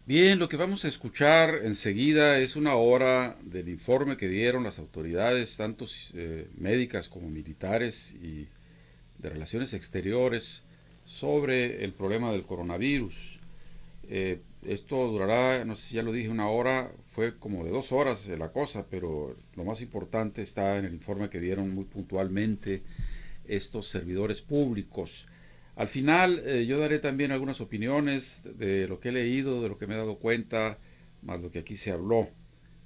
Bien, lo que vamos a escuchar enseguida es una hora del informe que dieron las autoridades, tanto médicas como militares y de relaciones exteriores, sobre el problema del coronavirus. Esto durará, no sé si ya lo dije, una hora, fue como de 2 horas la cosa, pero lo más importante está en el informe que dieron muy puntualmente estos servidores públicos. Al final yo daré también algunas opiniones de lo que he leído, de lo que me he dado cuenta, más lo que aquí se habló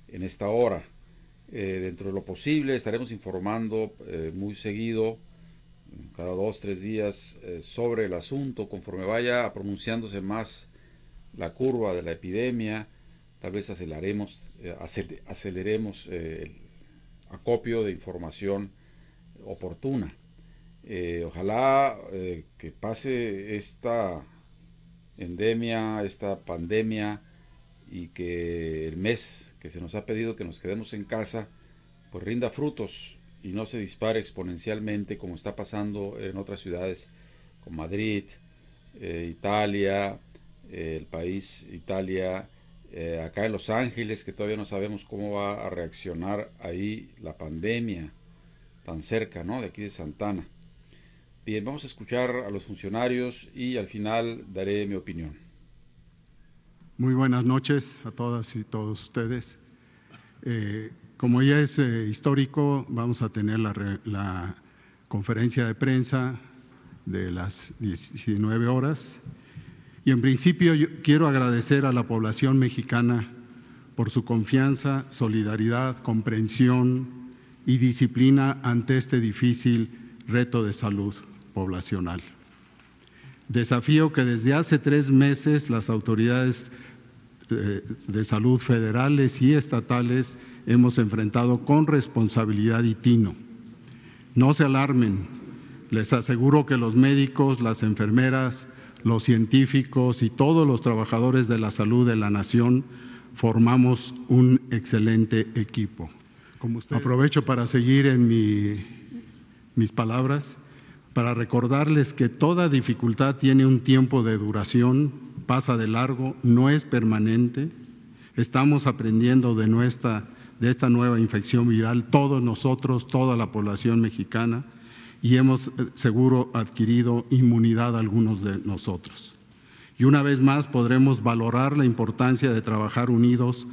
en esta hora. Dentro de lo posible estaremos informando muy seguido, cada 2, 3 días, sobre el asunto conforme vaya pronunciándose más la curva de la epidemia. Tal vez aceleremos el acopio de información oportuna. Ojalá que pase esta endemia, esta pandemia, y que el mes que se nos ha pedido que nos quedemos en casa, pues rinda frutos y no se dispare exponencialmente como está pasando en otras ciudades como Madrid, Italia, el país Italia, acá en Los Ángeles, que todavía no sabemos cómo va a reaccionar ahí la pandemia tan cerca, ¿no? De aquí de Santana. Bien, vamos a escuchar a los funcionarios y al final daré mi opinión. Muy buenas noches a todas y todos ustedes. Como ya es histórico, vamos a tener la conferencia de prensa de las 19 horas. Y en principio yo quiero agradecer a la población mexicana por su confianza, solidaridad, comprensión y disciplina ante este difícil reto de salud poblacional. Desafío que desde hace 3 meses las autoridades de salud federales y estatales hemos enfrentado con responsabilidad y tino. No se alarmen, les aseguro que los médicos, las enfermeras, los científicos y todos los trabajadores de la salud de la nación formamos un excelente equipo. Aprovecho para seguir en mis palabras, para recordarles que toda dificultad tiene un tiempo de duración, pasa de largo, no es permanente. Estamos aprendiendo de esta nueva infección viral, todos nosotros, toda la población mexicana, y hemos seguro adquirido inmunidad algunos de nosotros. Y una vez más podremos valorar la importancia de trabajar unidos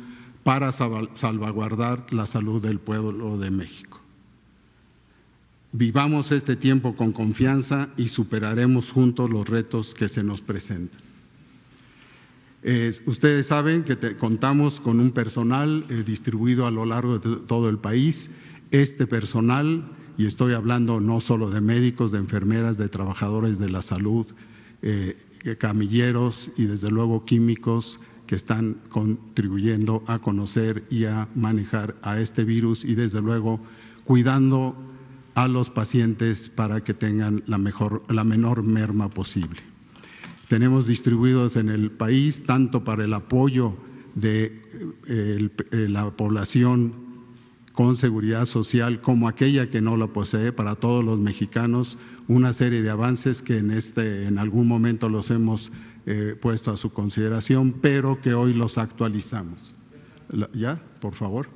para salvaguardar la salud del pueblo de México. Vivamos este tiempo con confianza y superaremos juntos los retos que se nos presentan. Ustedes saben que contamos con un personal distribuido a lo largo de todo el país. Este personal, y estoy hablando no solo de médicos, de enfermeras, de trabajadores de la salud, camilleros y desde luego químicos que están contribuyendo a conocer y a manejar a este virus y desde luego cuidando a los pacientes para que tengan la menor merma posible. Tenemos distribuidos en el país tanto para el apoyo de la población con seguridad social como aquella que no la posee, para todos los mexicanos, una serie de avances que en algún momento los hemos puesto a su consideración, pero que hoy los actualizamos. ¿Ya? Por favor.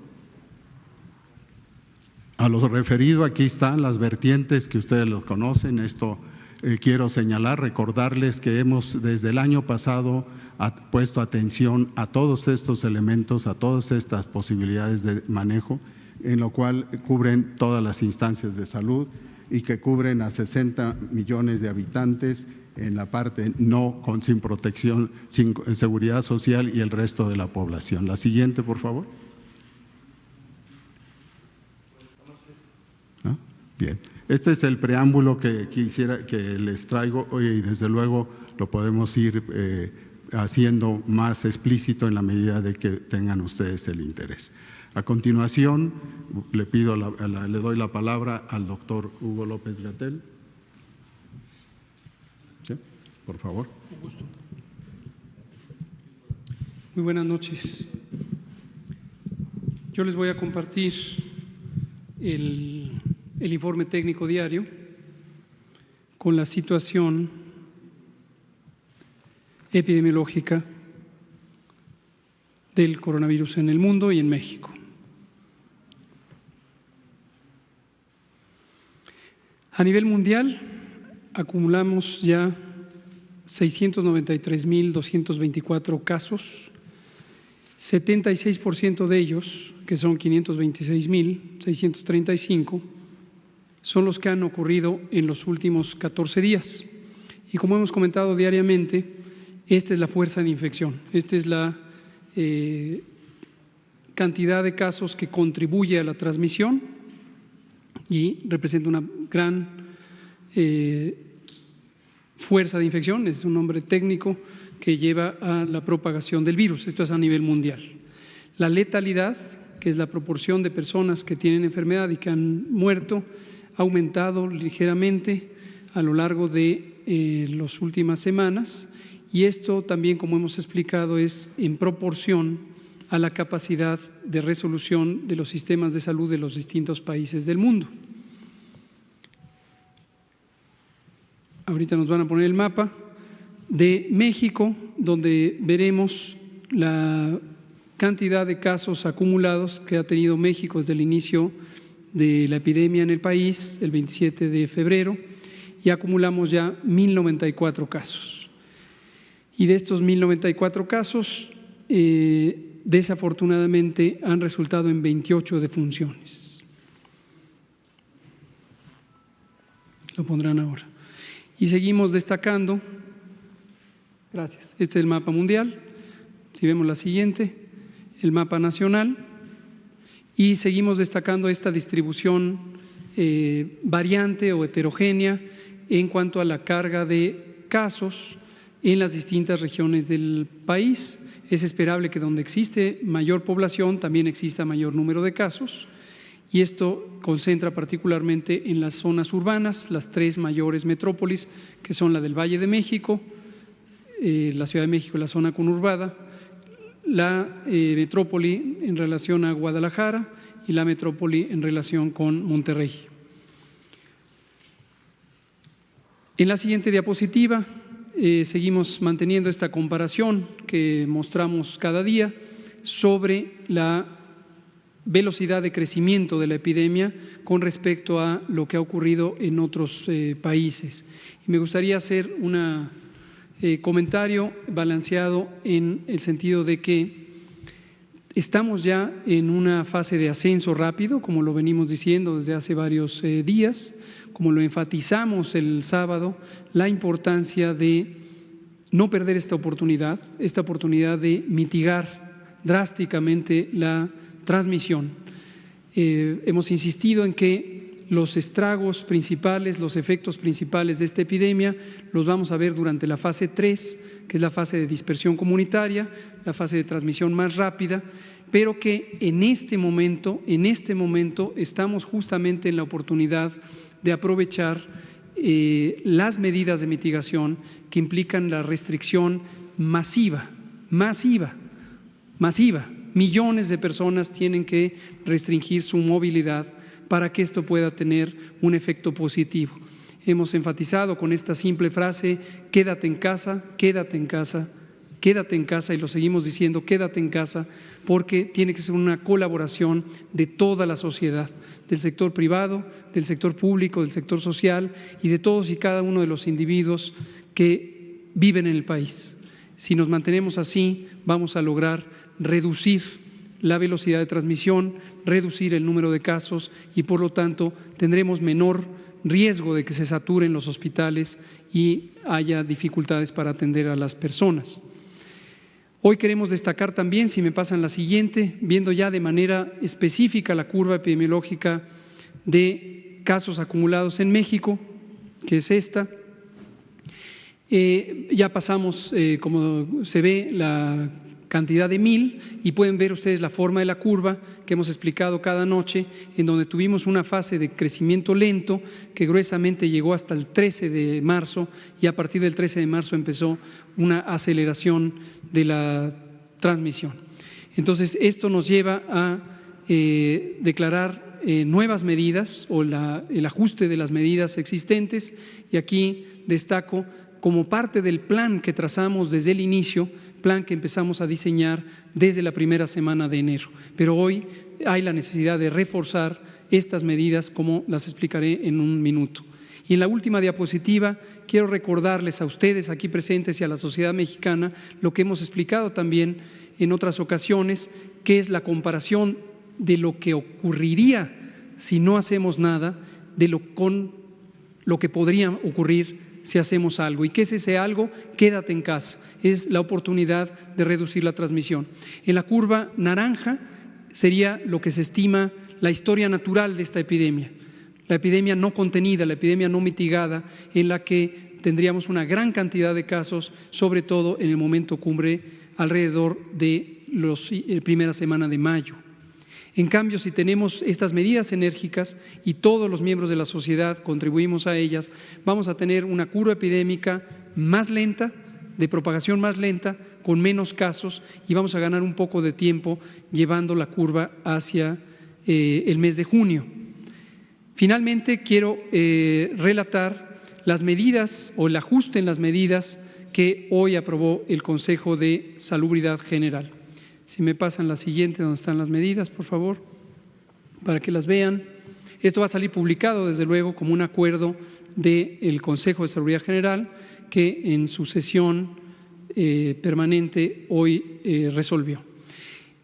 A lo referido, aquí están las vertientes que ustedes los conocen. Esto quiero señalar, recordarles que hemos desde el año pasado puesto atención a todos estos elementos, a todas estas posibilidades de manejo, en lo cual cubren todas las instancias de salud y que cubren a 60 millones de habitantes en la parte sin protección, sin seguridad social y el resto de la población. La siguiente, por favor. ¿No? Bien. Este es el preámbulo que quisiera que les traigo hoy y desde luego lo podemos ir haciendo más explícito en la medida de que tengan ustedes el interés. A continuación, le doy la palabra al doctor Hugo López-Gatell. ¿Sí? Por favor. Un gusto. Muy buenas noches. Yo les voy a compartir el informe técnico diario con la situación epidemiológica del coronavirus en el mundo y en México. A nivel mundial, acumulamos ya 693.224 casos, 76% de ellos, que son 526.635, son los que han ocurrido en los últimos 14 días. Y como hemos comentado diariamente, esta es la fuerza de infección, esta es la cantidad de casos que contribuye a la transmisión y representa una gran fuerza de infección, es un nombre técnico que lleva a la propagación del virus. Esto es a nivel mundial. La letalidad, que es la proporción de personas que tienen enfermedad y que han muerto, ha aumentado ligeramente a lo largo de las últimas semanas, y esto también, como hemos explicado, es en proporción a la capacidad de resolución de los sistemas de salud de los distintos países del mundo. Ahorita nos van a poner el mapa de México, donde veremos la cantidad de casos acumulados que ha tenido México desde el inicio de la epidemia en el país, el 27 de febrero, y acumulamos ya 1.094 casos. Y de estos 1.094 casos, desafortunadamente han resultado en 28 defunciones. Lo pondrán ahora. Y seguimos destacando, gracias, este es el mapa mundial, si vemos la siguiente, el mapa nacional, y seguimos destacando esta distribución variante o heterogénea en cuanto a la carga de casos en las distintas regiones del país. Es esperable que donde existe mayor población también exista mayor número de casos, y esto concentra particularmente en las zonas urbanas, las tres mayores metrópolis, que son la del Valle de México, la Ciudad de México, la zona conurbada, la metrópoli en relación a Guadalajara y la metrópoli en relación con Monterrey. En la siguiente diapositiva seguimos manteniendo esta comparación que mostramos cada día sobre la velocidad de crecimiento de la epidemia con respecto a lo que ha ocurrido en otros países. Y me gustaría hacer un comentario balanceado en el sentido de que estamos ya en una fase de ascenso rápido, como lo venimos diciendo desde hace varios días, como lo enfatizamos el sábado, la importancia de no perder esta oportunidad de mitigar drásticamente la transmisión. Hemos insistido en que los estragos principales, los efectos principales de esta epidemia los vamos a ver durante la fase 3, que es la fase de dispersión comunitaria, la fase de transmisión más rápida, pero que en este momento estamos justamente en la oportunidad de aprovechar las medidas de mitigación que implican la restricción masiva. Millones de personas tienen que restringir su movilidad para que esto pueda tener un efecto positivo. Hemos enfatizado con esta simple frase: quédate en casa, quédate en casa, quédate en casa, y lo seguimos diciendo, quédate en casa, porque tiene que ser una colaboración de toda la sociedad, del sector privado, del sector público, del sector social y de todos y cada uno de los individuos que viven en el país. Si nos mantenemos así, vamos a lograr reducir la velocidad de transmisión, reducir el número de casos y, por lo tanto, tendremos menor riesgo de que se saturen los hospitales y haya dificultades para atender a las personas. Hoy queremos destacar también, si me pasan la siguiente, viendo ya de manera específica la curva epidemiológica de casos acumulados en México, que es esta. Ya pasamos, como se ve, la cantidad de 1,000 y pueden ver ustedes la forma de la curva que hemos explicado cada noche, en donde tuvimos una fase de crecimiento lento que gruesamente llegó hasta el 13 de marzo y a partir del 13 de marzo empezó una aceleración de la transmisión. Entonces, esto nos lleva a declarar nuevas medidas o el ajuste de las medidas existentes, y aquí destaco, como parte del plan que trazamos desde el inicio, plan que empezamos a diseñar desde la primera semana de enero. Pero hoy hay la necesidad de reforzar estas medidas, como las explicaré en un minuto. Y en la última diapositiva quiero recordarles a ustedes aquí presentes y a la sociedad mexicana lo que hemos explicado también en otras ocasiones, que es la comparación de lo que ocurriría si no hacemos nada, con lo que podría ocurrir si hacemos algo. ¿Y qué es ese algo? Quédate en casa. Es la oportunidad de reducir la transmisión. En la curva naranja sería lo que se estima la historia natural de esta epidemia. La epidemia no contenida, la epidemia no mitigada, en la que tendríamos una gran cantidad de casos, sobre todo en el momento cumbre, alrededor de la primera semana de mayo. En cambio, si tenemos estas medidas enérgicas y todos los miembros de la sociedad contribuimos a ellas, vamos a tener una curva epidémica más lenta, de propagación más lenta, con menos casos, y vamos a ganar un poco de tiempo llevando la curva hacia el mes de junio. Finalmente, quiero relatar las medidas o el ajuste en las medidas que hoy aprobó el Consejo de Salubridad General. Si me pasan la siguiente, donde están las medidas, por favor, para que las vean. Esto va a salir publicado, desde luego, como un acuerdo del Consejo de Salubridad General, que en su sesión permanente hoy resolvió.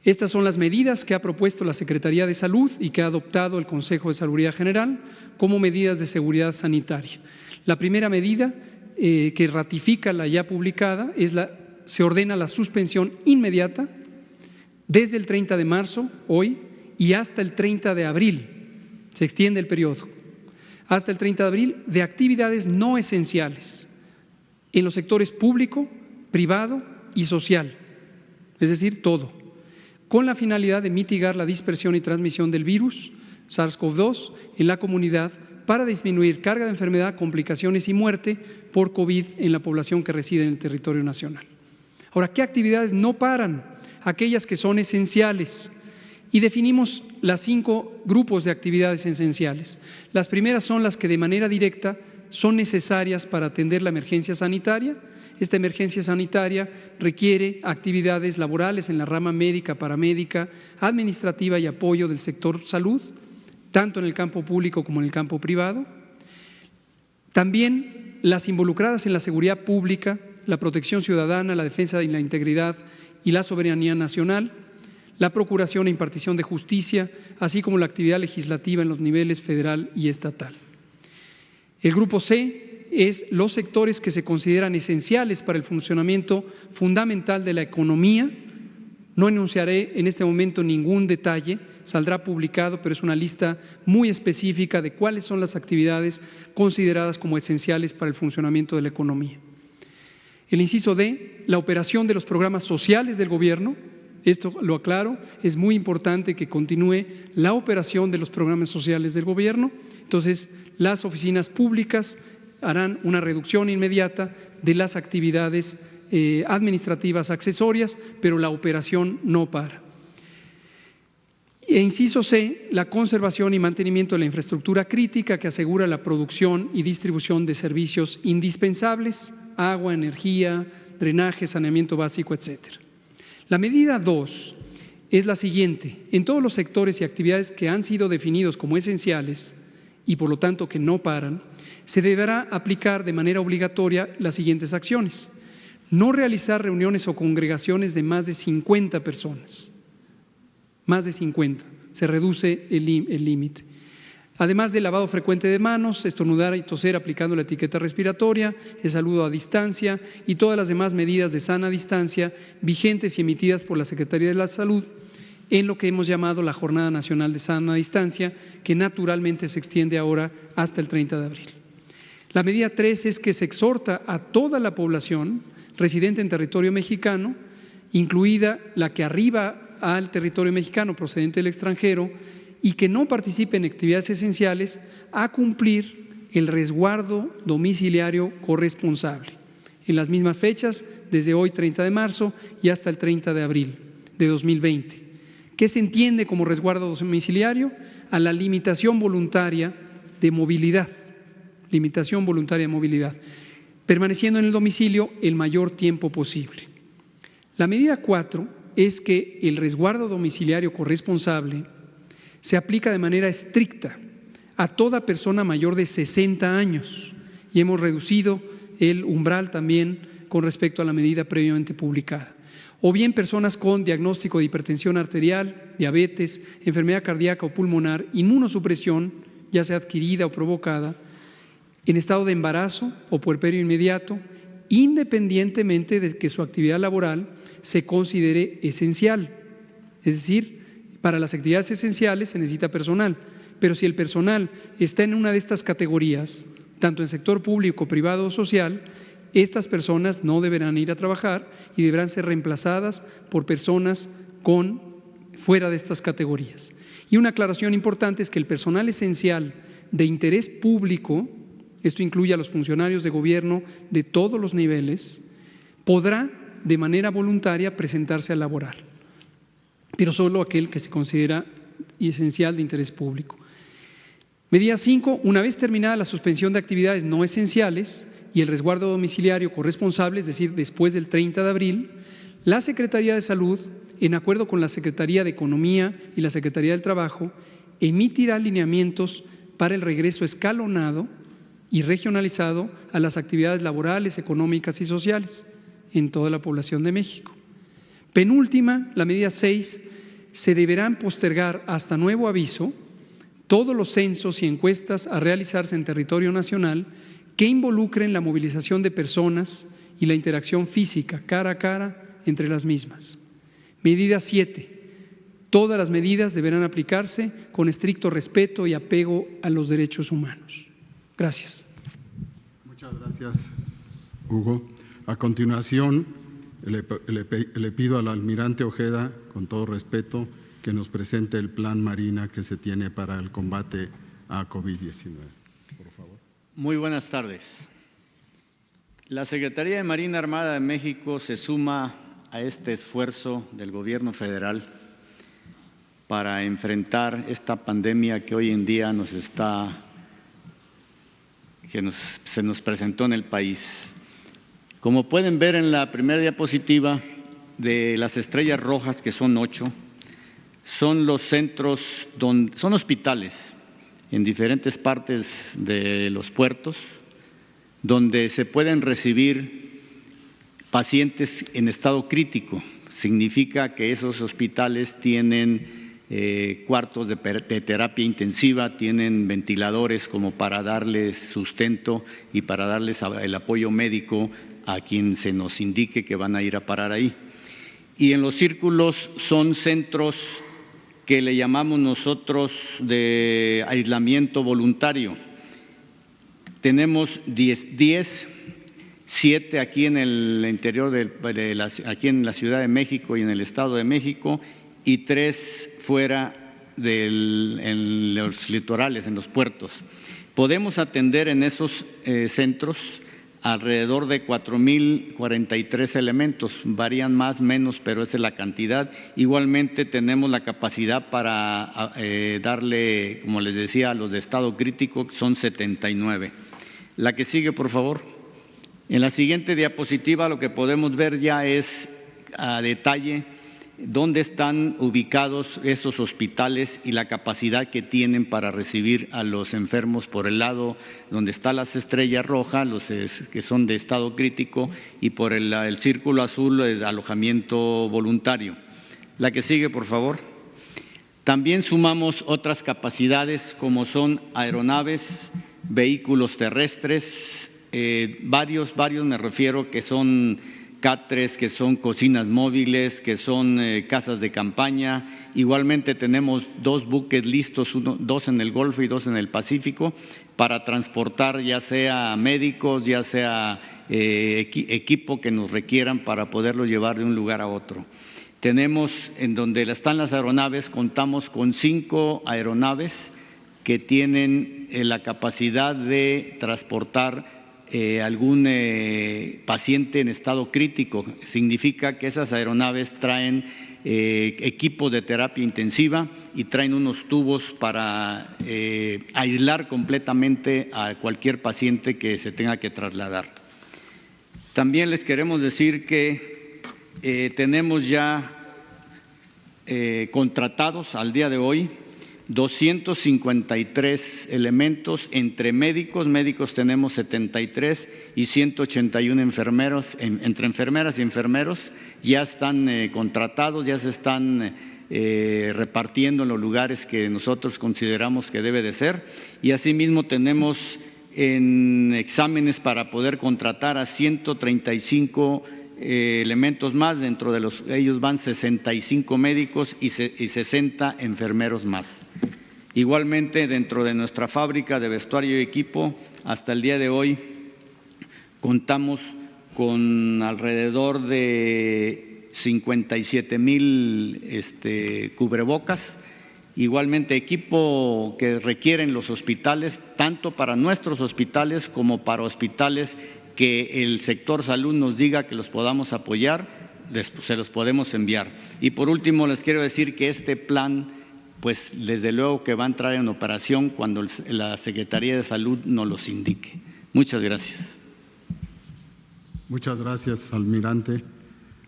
Estas son las medidas que ha propuesto la Secretaría de Salud y que ha adoptado el Consejo de Salubridad General como medidas de seguridad sanitaria. La primera medida que ratifica la ya publicada se ordena la suspensión inmediata desde el 30 de marzo, hoy, y hasta el 30 de abril, se extiende el periodo, hasta el 30 de abril, de actividades no esenciales en los sectores público, privado y social, es decir, todo, con la finalidad de mitigar la dispersión y transmisión del virus SARS-CoV-2 en la comunidad para disminuir carga de enfermedad, complicaciones y muerte por COVID en la población que reside en el territorio nacional. Ahora, ¿qué actividades no paran? Aquellas que son esenciales, y definimos las 5 grupos de actividades esenciales. Las primeras son las que de manera directa son necesarias para atender la emergencia sanitaria. Esta emergencia sanitaria requiere actividades laborales en la rama médica, paramédica, administrativa y apoyo del sector salud, tanto en el campo público como en el campo privado. También las involucradas en la seguridad pública, la protección ciudadana, la defensa de la integridad y la soberanía nacional, la procuración e impartición de justicia, así como la actividad legislativa en los niveles federal y estatal. El grupo C es los sectores que se consideran esenciales para el funcionamiento fundamental de la economía. No enunciaré en este momento ningún detalle, saldrá publicado, pero es una lista muy específica de cuáles son las actividades consideradas como esenciales para el funcionamiento de la economía. El inciso D, la operación de los programas sociales del gobierno. Esto lo aclaro, es muy importante que continúe la operación de los programas sociales del gobierno. Entonces, las oficinas públicas harán una reducción inmediata de las actividades administrativas accesorias, pero la operación no para. E inciso C, la conservación y mantenimiento de la infraestructura crítica que asegura la producción y distribución de servicios indispensables, agua, energía, drenaje, saneamiento básico, etcétera. La medida 2 es la siguiente: en todos los sectores y actividades que han sido definidos como esenciales y por lo tanto que no paran, se deberá aplicar de manera obligatoria las siguientes acciones: no realizar reuniones o congregaciones de más de 50 personas, más de 50, se reduce el límite. Además del lavado frecuente de manos, estornudar y toser aplicando la etiqueta respiratoria, el saludo a distancia y todas las demás medidas de sana distancia vigentes y emitidas por la Secretaría de la Salud en lo que hemos llamado la Jornada Nacional de Sana Distancia, que naturalmente se extiende ahora hasta el 30 de abril. La medida 3 es que se exhorta a toda la población residente en territorio mexicano, incluida la que arriba al territorio mexicano procedente del extranjero, y que no participe en actividades esenciales, a cumplir el resguardo domiciliario corresponsable en las mismas fechas, desde hoy 30 de marzo y hasta el 30 de abril de 2020. ¿Qué se entiende como resguardo domiciliario? A la limitación voluntaria de movilidad, permaneciendo en el domicilio el mayor tiempo posible. La medida 4 es que el resguardo domiciliario corresponsable se aplica de manera estricta a toda persona mayor de 60 años y hemos reducido el umbral también con respecto a la medida previamente publicada. O bien personas con diagnóstico de hipertensión arterial, diabetes, enfermedad cardíaca o pulmonar, inmunosupresión, ya sea adquirida o provocada, en estado de embarazo o puerperio inmediato, independientemente de que su actividad laboral se considere esencial. Es decir, para las actividades esenciales se necesita personal, pero si el personal está en una de estas categorías, tanto en sector público, privado o social, estas personas no deberán ir a trabajar y deberán ser reemplazadas por personas fuera de estas categorías. Y una aclaración importante es que el personal esencial de interés público, esto incluye a los funcionarios de gobierno de todos los niveles, podrá de manera voluntaria presentarse a laborar, pero solo aquel que se considera esencial de interés público. Medida 5. Una vez terminada la suspensión de actividades no esenciales y el resguardo domiciliario corresponsable, es decir, después del 30 de abril, la Secretaría de Salud, en acuerdo con la Secretaría de Economía y la Secretaría del Trabajo, emitirá lineamientos para el regreso escalonado y regionalizado a las actividades laborales, económicas y sociales en toda la población de México. Penúltima, la medida 6, se deberán postergar hasta nuevo aviso todos los censos y encuestas a realizarse en territorio nacional que involucren la movilización de personas y la interacción física cara a cara entre las mismas. Medida 7. Todas las medidas deberán aplicarse con estricto respeto y apego a los derechos humanos. Gracias. Muchas gracias, Hugo. A continuación, le pido al almirante Ojeda, con todo respeto, que nos presente el plan Marina que se tiene para el combate a COVID-19. Por favor. Muy buenas tardes. La Secretaría de Marina Armada de México se suma a este esfuerzo del Gobierno federal para enfrentar esta pandemia que hoy en día se nos presentó en el país. Como pueden ver en la primera diapositiva, de las estrellas rojas, que son 8, son los centros, son hospitales en diferentes partes de los puertos, donde se pueden recibir pacientes en estado crítico. Significa que esos hospitales tienen cuartos de terapia intensiva, tienen ventiladores como para darles sustento y para darles el apoyo médico a quien se nos indique que van a ir a parar ahí. Y en los círculos son centros que le llamamos nosotros de aislamiento voluntario. Tenemos 10, 7 aquí en el interior aquí en la Ciudad de México y en el Estado de México, y 3 fuera en los litorales, en los puertos. Podemos atender en esos centros alrededor de 4,043 elementos, varían más, menos, pero esa es la cantidad. Igualmente tenemos la capacidad para darle, como les decía, a los de estado crítico, que son 79. La que sigue, por favor. En la siguiente diapositiva lo que podemos ver ya es a detalle dónde están ubicados esos hospitales y la capacidad que tienen para recibir a los enfermos por el lado donde está las estrellas rojas, los que son de estado crítico, y por el círculo azul, el alojamiento voluntario. La que sigue, por favor. También sumamos otras capacidades como son aeronaves, vehículos terrestres, varios me refiero, que son catres, que son cocinas móviles, que son casas de campaña. Igualmente tenemos 2 buques listos, 2 en el Golfo y 2 en el Pacífico, para transportar ya sea médicos, ya sea equipo que nos requieran para poderlo llevar de un lugar a otro. Tenemos, en donde están las aeronaves, contamos con 5 aeronaves que tienen la capacidad de transportar algún paciente en estado crítico. Significa que esas aeronaves traen equipos de terapia intensiva y traen unos tubos para aislar completamente a cualquier paciente que se tenga que trasladar. También les queremos decir que tenemos ya contratados al día de hoy 253 elementos entre médicos. Médicos tenemos 73 y 181 enfermeros, entre enfermeras y enfermeros ya están contratados, ya se están repartiendo en los lugares que nosotros consideramos que debe de ser. Y asimismo tenemos en exámenes para poder contratar a 135 elementos más, dentro de ellos van 65 médicos y 60 enfermeros más. Igualmente, dentro de nuestra fábrica de vestuario y equipo, hasta el día de hoy contamos con alrededor de 57,000 cubrebocas. Igualmente, equipo que requieren los hospitales, tanto para nuestros hospitales como para hospitales que el sector salud nos diga que los podamos apoyar, se los podemos enviar. Y por último, les quiero decir que este plan, pues desde luego que va a entrar en operación cuando la Secretaría de Salud nos los indique. Muchas gracias. Muchas gracias, almirante.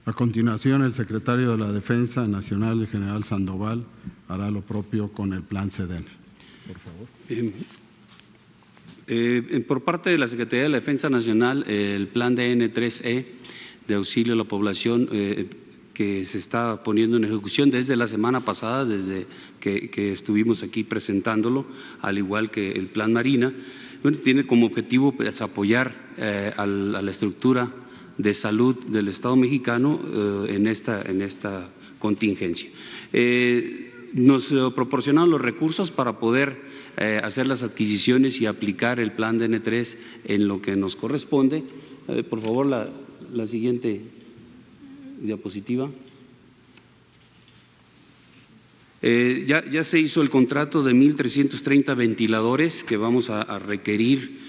A continuación, el secretario de la Defensa Nacional, el general Sandoval, hará lo propio con el plan SEDENA. Por favor. Bien. Por parte de la Secretaría de la Defensa Nacional, el plan de N3E de auxilio a la población que se está poniendo en ejecución desde la semana pasada, desde que estuvimos aquí presentándolo, al igual que el plan Marina, bueno, tiene como objetivo pues, apoyar a la estructura de salud del Estado mexicano en esta contingencia. Nos proporcionaron los recursos para poder hacer las adquisiciones y aplicar el plan de N3 en lo que nos corresponde. Por favor, la siguiente diapositiva. Ya se hizo el contrato de 1,330 ventiladores que vamos a requerir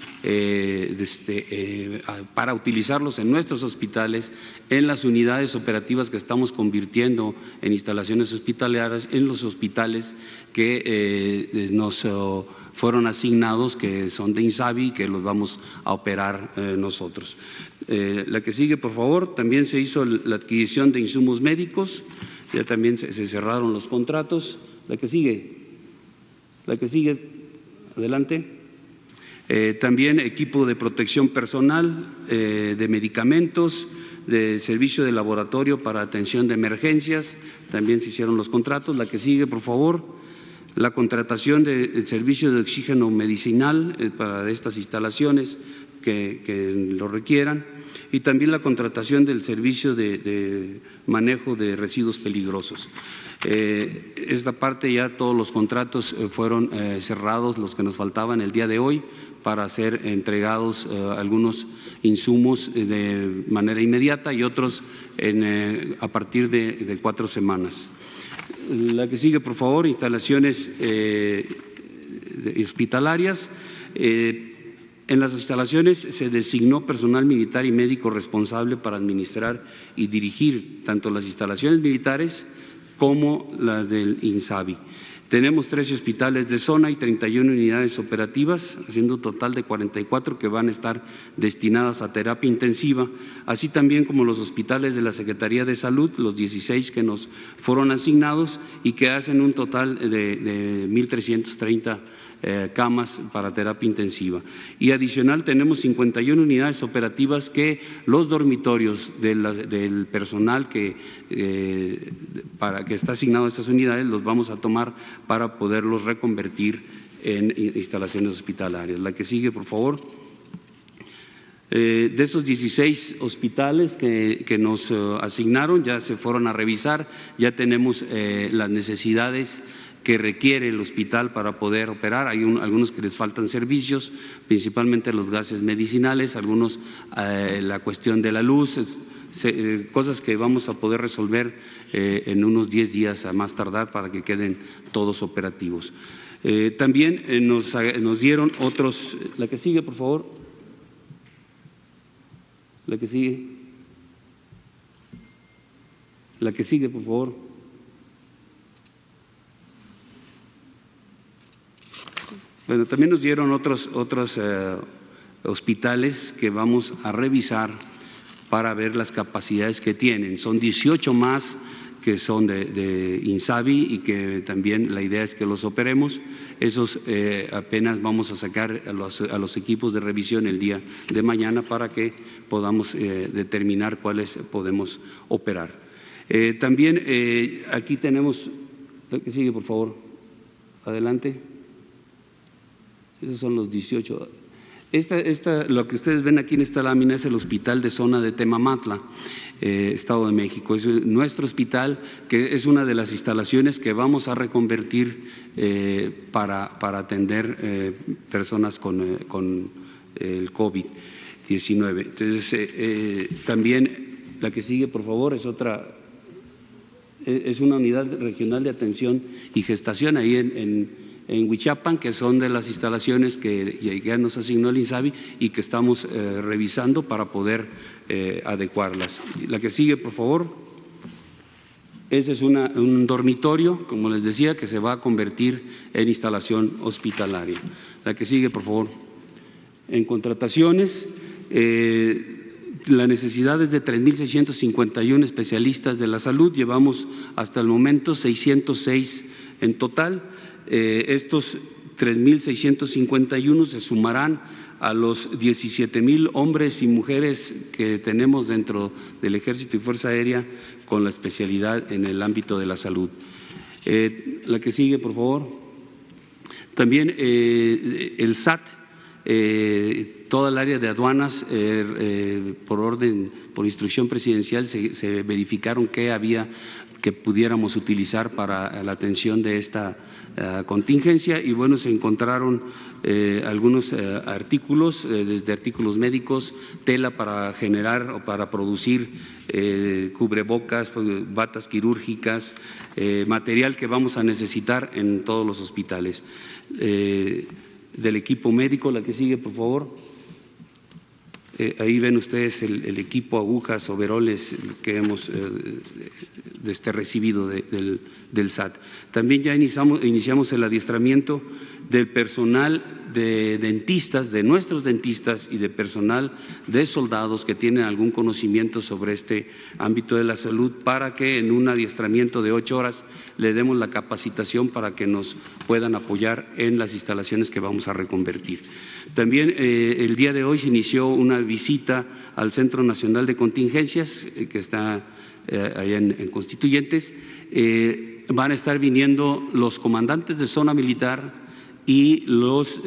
para utilizarlos en nuestros hospitales, en las unidades operativas que estamos convirtiendo en instalaciones hospitalarias, en los hospitales que nos fueron asignados, que son de INSABI, que los vamos a operar nosotros. La que sigue, por favor. También se hizo la adquisición de insumos médicos, ya también se cerraron los contratos. La que sigue, adelante. También equipo de protección personal, de medicamentos, de servicio de laboratorio para atención de emergencias, también se hicieron los contratos. La que sigue, por favor. La contratación del servicio de oxígeno medicinal para estas instalaciones que lo requieran, y también la contratación del servicio de manejo de residuos peligrosos. Esta parte ya todos los contratos fueron cerrados, los que nos faltaban el día de hoy, para ser entregados algunos insumos de manera inmediata y otros a partir de 4 semanas. La que sigue, por favor, instalaciones hospitalarias. En las instalaciones se designó personal militar y médico responsable para administrar y dirigir tanto las instalaciones militares como las del INSABI. Tenemos 13 hospitales de zona y 31 unidades operativas, haciendo un total de 44 que van a estar destinadas a terapia intensiva, así también como los hospitales de la Secretaría de Salud, los 16 que nos fueron asignados y que hacen un total de 1,330 camas para terapia intensiva. Y adicional tenemos 51 unidades operativas que los dormitorios del personal que está asignado a estas unidades los vamos a tomar para poderlos reconvertir en instalaciones hospitalarias. La que sigue, por favor. De esos 16 hospitales que nos asignaron, ya se fueron a revisar, ya tenemos las necesidades que requiere el hospital para poder operar. Hay algunos que les faltan servicios, principalmente los gases medicinales, algunos la cuestión de la luz, cosas que vamos a poder resolver en unos 10 días a más tardar para que queden todos operativos. También nos dieron otros. La que sigue, por favor. La que sigue. La que sigue, por favor. Bueno, también nos dieron otros hospitales que vamos a revisar para ver las capacidades que tienen. Son 18 más que son de INSABI y que también la idea es que los operemos. Esos apenas vamos a sacar a los equipos de revisión el día de mañana para que podamos determinar cuáles podemos operar. También aquí tenemos, lo que sigue por favor, adelante. Esos son los 18. Lo que ustedes ven aquí en esta lámina es el hospital de zona de Temamatla, Estado de México. Es nuestro hospital, que es una de las instalaciones que vamos a reconvertir para atender personas con el COVID-19. Entonces, también la que sigue, por favor, es una unidad regional de atención y gestación ahí en Huichapan, que son de las instalaciones que ya nos asignó el INSABI y que estamos revisando para poder adecuarlas. La que sigue, por favor. Ese es un dormitorio, como les decía, que se va a convertir en instalación hospitalaria. La que sigue, por favor. En contrataciones, la necesidad es de 3.651 especialistas de la salud. Llevamos hasta el momento 606 en total. Estos 3.651 se sumarán a los 17,000 hombres y mujeres que tenemos dentro del Ejército y Fuerza Aérea con la especialidad en el ámbito de la salud. La que sigue, por favor. También el SAT, toda el área de aduanas, por instrucción presidencial, se verificaron qué había que pudiéramos utilizar para la atención de esta contingencia y bueno, se encontraron algunos artículos, desde artículos médicos, tela para generar o para producir cubrebocas, batas quirúrgicas, material que vamos a necesitar en todos los hospitales. Del equipo médico, la que sigue, por favor. Ahí ven ustedes el equipo, agujas, overoles que hemos recibido del SAT. También ya iniciamos el adiestramiento del personal de dentistas, de nuestros dentistas y de personal de soldados que tienen algún conocimiento sobre este ámbito de la salud para que en un adiestramiento de 8 horas le demos la capacitación para que nos puedan apoyar en las instalaciones que vamos a reconvertir. También el día de hoy se inició una visita al Centro Nacional de Contingencias que está allá en Constituyentes. Van a estar viniendo los comandantes de zona militar y los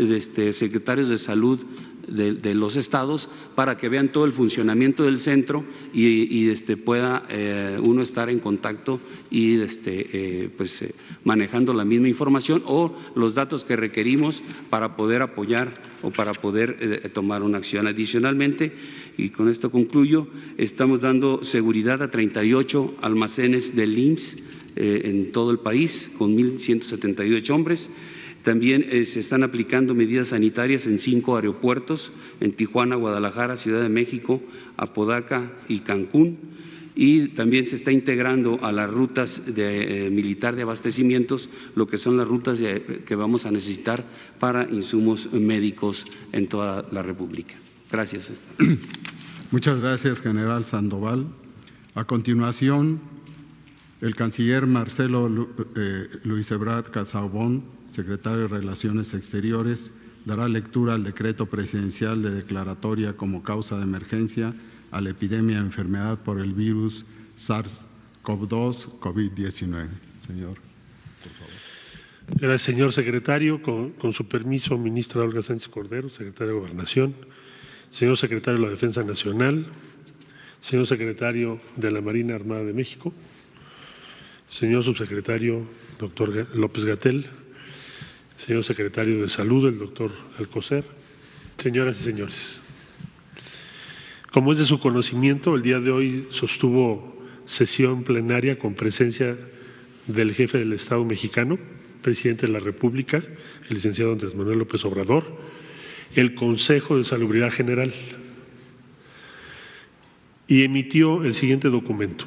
secretarios de salud de los estados para que vean todo el funcionamiento del centro y pueda uno estar en contacto y manejando la misma información o los datos que requerimos para poder apoyar o para poder tomar una acción. Adicionalmente, y con esto concluyo, estamos dando seguridad a 38 almacenes del IMSS en todo el país con 1.178 hombres. También se están aplicando medidas sanitarias en 5 aeropuertos, en Tijuana, Guadalajara, Ciudad de México, Apodaca y Cancún. Y también se está integrando a las rutas militar de abastecimientos, lo que son las rutas que vamos a necesitar para insumos médicos en toda la República. Gracias. Muchas gracias, general Sandoval. A continuación, el canciller Marcelo Luis Ebrard Casaubon, secretario de Relaciones Exteriores, dará lectura al decreto presidencial de declaratoria como causa de emergencia a la epidemia de enfermedad por el virus SARS-CoV-2, COVID-19. Señor, por favor. Gracias, señor secretario. Con su permiso, ministra Olga Sánchez Cordero, secretaria de Gobernación, señor secretario de la Defensa Nacional, señor secretario de la Marina Armada de México, señor subsecretario doctor López-Gatell, señor secretario de Salud, el doctor Alcocer, señoras y señores. Como es de su conocimiento, el día de hoy sostuvo sesión plenaria con presencia del jefe del Estado mexicano, presidente de la República, el licenciado Andrés Manuel López Obrador, el Consejo de Salubridad General, y emitió el siguiente documento.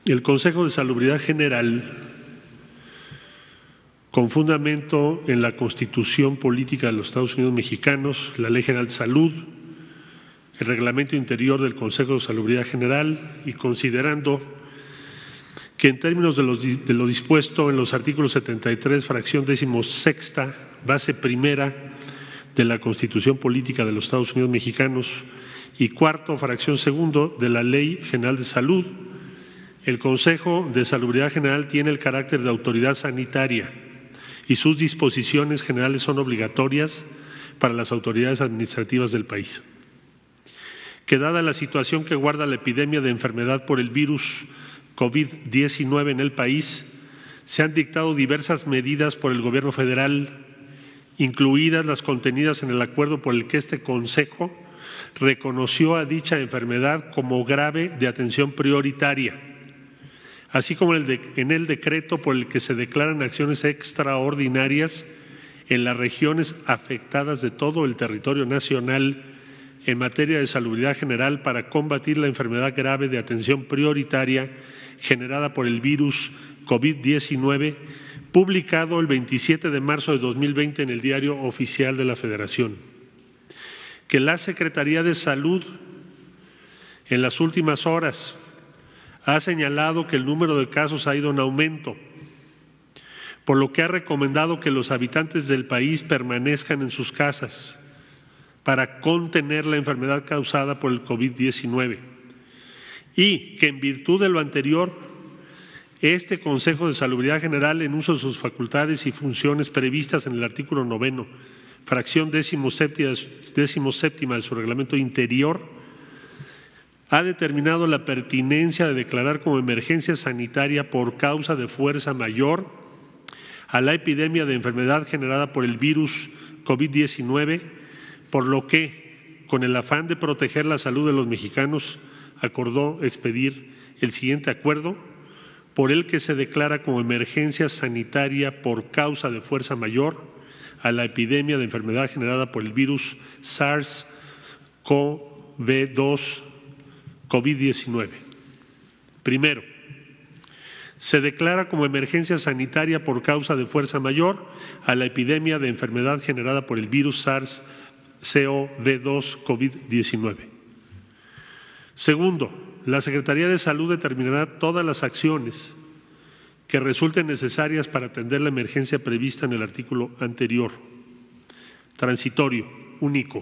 El Consejo de Salubridad General, con fundamento en la Constitución Política de los Estados Unidos Mexicanos, la Ley General de Salud, el reglamento interior del Consejo de Salubridad General y considerando que en términos de lo dispuesto en los artículos 73, fracción 16ª, base primera de la Constitución Política de los Estados Unidos Mexicanos y cuarto, fracción segundo de la Ley General de Salud, el Consejo de Salubridad General tiene el carácter de autoridad sanitaria y sus disposiciones generales son obligatorias para las autoridades administrativas del país. Que dada la situación que guarda la epidemia de enfermedad por el virus COVID-19 en el país, se han dictado diversas medidas por el Gobierno federal, incluidas las contenidas en el acuerdo por el que este Consejo reconoció a dicha enfermedad como grave de atención prioritaria, así como en el decreto por el que se declaran acciones extraordinarias en las regiones afectadas de todo el territorio nacional en materia de salubridad general para combatir la enfermedad grave de atención prioritaria generada por el virus COVID-19, publicado el 27 de marzo de 2020 en el Diario Oficial de la Federación. Que la Secretaría de Salud en las últimas horas ha señalado que el número de casos ha ido en aumento, por lo que ha recomendado que los habitantes del país permanezcan en sus casas para contener la enfermedad causada por el COVID-19 y que en virtud de lo anterior, este Consejo de Salubridad General, en uso de sus facultades y funciones previstas en el artículo 9, fracción 17ª de su reglamento interior, ha determinado la pertinencia de declarar como emergencia sanitaria por causa de fuerza mayor a la epidemia de enfermedad generada por el virus COVID-19, por lo que, con el afán de proteger la salud de los mexicanos, acordó expedir el siguiente acuerdo, por el que se declara como emergencia sanitaria por causa de fuerza mayor a la epidemia de enfermedad generada por el virus SARS-CoV-2 COVID-19. Primero, se declara como emergencia sanitaria por causa de fuerza mayor a la epidemia de enfermedad generada por el virus SARS-CoV-2 COVID-19. Segundo, la Secretaría de Salud determinará todas las acciones que resulten necesarias para atender la emergencia prevista en el artículo anterior. Transitorio, único.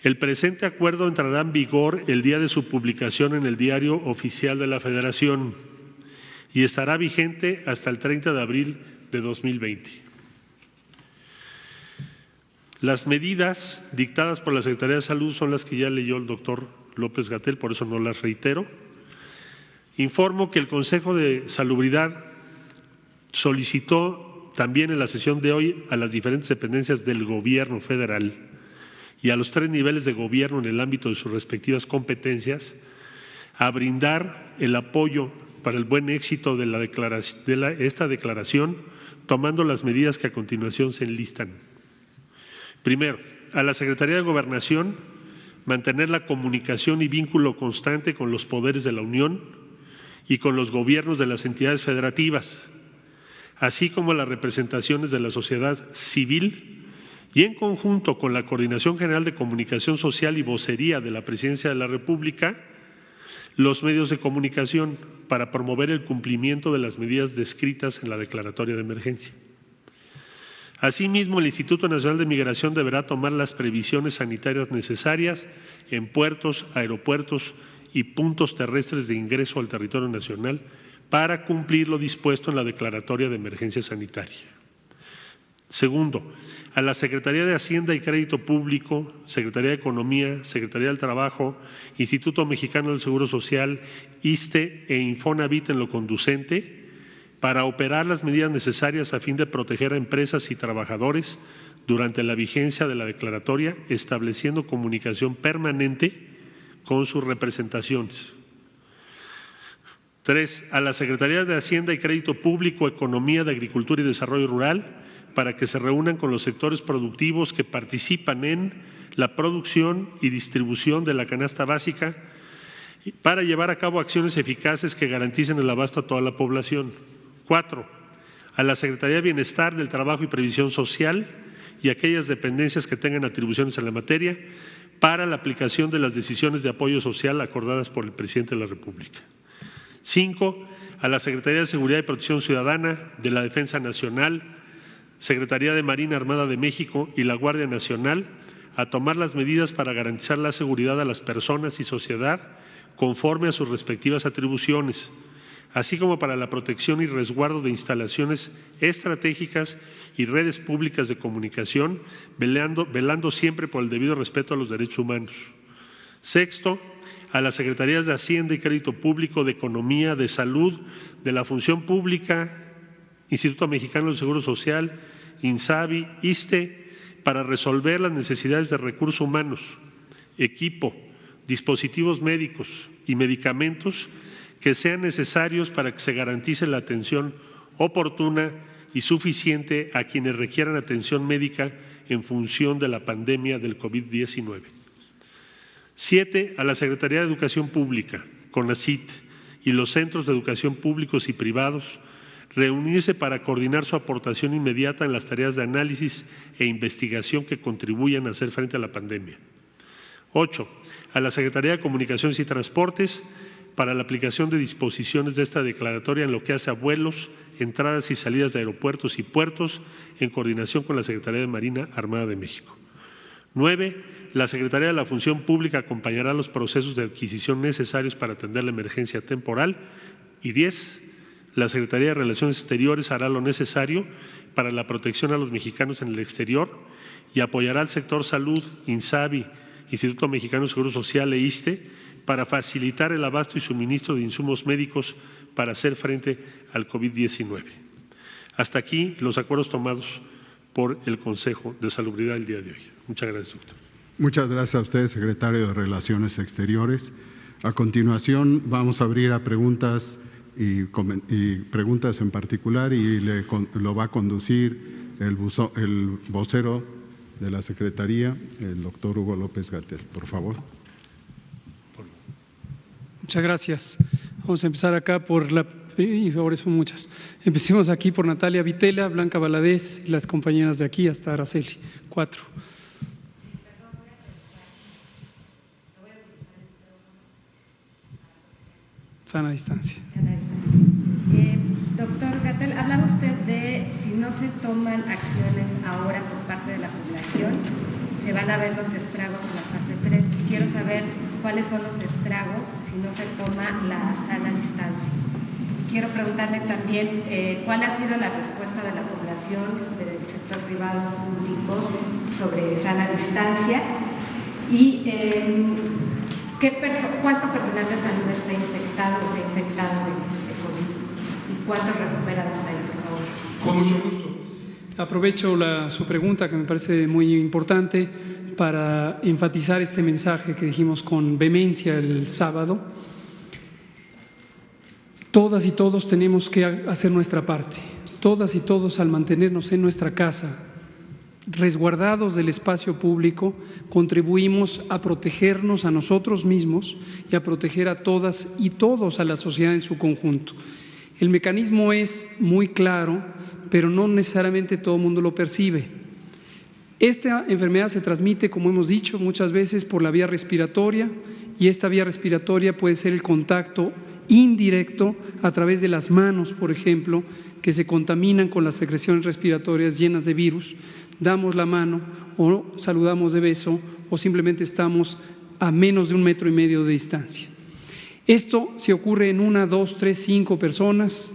El presente acuerdo entrará en vigor el día de su publicación en el Diario Oficial de la Federación y estará vigente hasta el 30 de abril de 2020. Las medidas dictadas por la Secretaría de Salud son las que ya leyó el doctor López-Gatell, por eso no las reitero. Informo que el Consejo de Salubridad solicitó también en la sesión de hoy a las diferentes dependencias del Gobierno federal y a los 3 niveles de gobierno en el ámbito de sus respectivas competencias a brindar el apoyo para el buen éxito de esta declaración, tomando las medidas que a continuación se enlistan. Primero, a la Secretaría de Gobernación mantener la comunicación y vínculo constante con los poderes de la Unión y con los gobiernos de las entidades federativas, así como las representaciones de la sociedad civil y en conjunto con la Coordinación General de Comunicación Social y Vocería de la Presidencia de la República, los medios de comunicación para promover el cumplimiento de las medidas descritas en la declaratoria de emergencia. Asimismo, el Instituto Nacional de Migración deberá tomar las previsiones sanitarias necesarias en puertos, aeropuertos y puntos terrestres de ingreso al territorio nacional para cumplir lo dispuesto en la declaratoria de emergencia sanitaria. Segundo, a la Secretaría de Hacienda y Crédito Público, Secretaría de Economía, Secretaría del Trabajo, Instituto Mexicano del Seguro Social, ISSSTE e Infonavit en lo conducente, para operar las medidas necesarias a fin de proteger a empresas y trabajadores durante la vigencia de la declaratoria, estableciendo comunicación permanente con sus representaciones. 3. A la Secretaría de Hacienda y Crédito Público, Economía, de Agricultura y Desarrollo Rural, para que se reúnan con los sectores productivos que participan en la producción y distribución de la canasta básica para llevar a cabo acciones eficaces que garanticen el abasto a toda la población. 4. A la Secretaría de Bienestar, del Trabajo y Previsión Social y aquellas dependencias que tengan atribuciones en la materia para la aplicación de las decisiones de apoyo social acordadas por el Presidente de la República. 5. A la Secretaría de Seguridad y Protección Ciudadana, de la Defensa Nacional, Secretaría de Marina Armada de México y la Guardia Nacional a tomar las medidas para garantizar la seguridad a las personas y sociedad conforme a sus respectivas atribuciones, así como para la protección y resguardo de instalaciones estratégicas y redes públicas de comunicación, velando siempre por el debido respeto a los derechos humanos. 6. A las Secretarías de Hacienda y Crédito Público, de Economía, de Salud, de la Función Pública, Instituto Mexicano del Seguro Social, INSABI, ISSSTE, para resolver las necesidades de recursos humanos, equipo, dispositivos médicos y medicamentos que sean necesarios para que se garantice la atención oportuna y suficiente a quienes requieran atención médica en función de la pandemia del COVID-19. 7. A la Secretaría de Educación Pública, CONACYT, y los centros de educación públicos y privados, reunirse para coordinar su aportación inmediata en las tareas de análisis e investigación que contribuyan a hacer frente a la pandemia. 8. A la Secretaría de Comunicaciones y Transportes, para la aplicación de disposiciones de esta declaratoria en lo que hace a vuelos, entradas y salidas de aeropuertos y puertos, en coordinación con la Secretaría de Marina Armada de México. 9. La Secretaría de la Función Pública acompañará los procesos de adquisición necesarios para atender la emergencia temporal. Y 10. La Secretaría de Relaciones Exteriores hará lo necesario para la protección a los mexicanos en el exterior y apoyará al sector salud, INSABI, Instituto Mexicano de Seguro Social e ISSSTE, para facilitar el abasto y suministro de insumos médicos para hacer frente al COVID-19. Hasta aquí los acuerdos tomados por el Consejo de Salubridad el día de hoy. Muchas gracias, doctor. Muchas gracias a usted, secretario de Relaciones Exteriores. A continuación vamos a abrir a preguntas y preguntas en particular, y lo va a conducir el vocero de la Secretaría, el doctor Hugo López-Gatell. Por favor. Muchas gracias. Vamos a empezar acá y ahora son muchas. Empecemos aquí por Natalia Vitela, Blanca Valadez y las compañeras de aquí hasta Araceli. 4. Sana distancia. Doctor Gatell, hablaba usted de si no se toman acciones ahora por parte de la población, se van a ver los estragos en la fase 3. Quiero saber cuáles son los estragos si no se toma la sana distancia. Quiero preguntarle también cuál ha sido la respuesta de la población, del sector privado, público, sobre sana distancia y cuánto personal de salud está infectado o se ha infectado de COVID y cuántos recuperados hay, por favor. Con mucho gusto. Aprovecho su pregunta, que me parece muy importante, para enfatizar este mensaje que dijimos con vehemencia el sábado. Todas y todos tenemos que hacer nuestra parte. Todas y todos, al mantenernos en nuestra casa, resguardados del espacio público, contribuimos a protegernos a nosotros mismos y a proteger a todas y todos, a la sociedad en su conjunto. El mecanismo es muy claro, pero no necesariamente todo el mundo lo percibe. Esta enfermedad se transmite, como hemos dicho muchas veces, por la vía respiratoria, y esta vía respiratoria puede ser el contacto indirecto a través de las manos, por ejemplo, que se contaminan con las secreciones respiratorias llenas de virus. Damos la mano o saludamos de beso o simplemente estamos a menos de 1,5 metros de distancia. Esto, si ocurre en 1, 2, 3, 5 personas,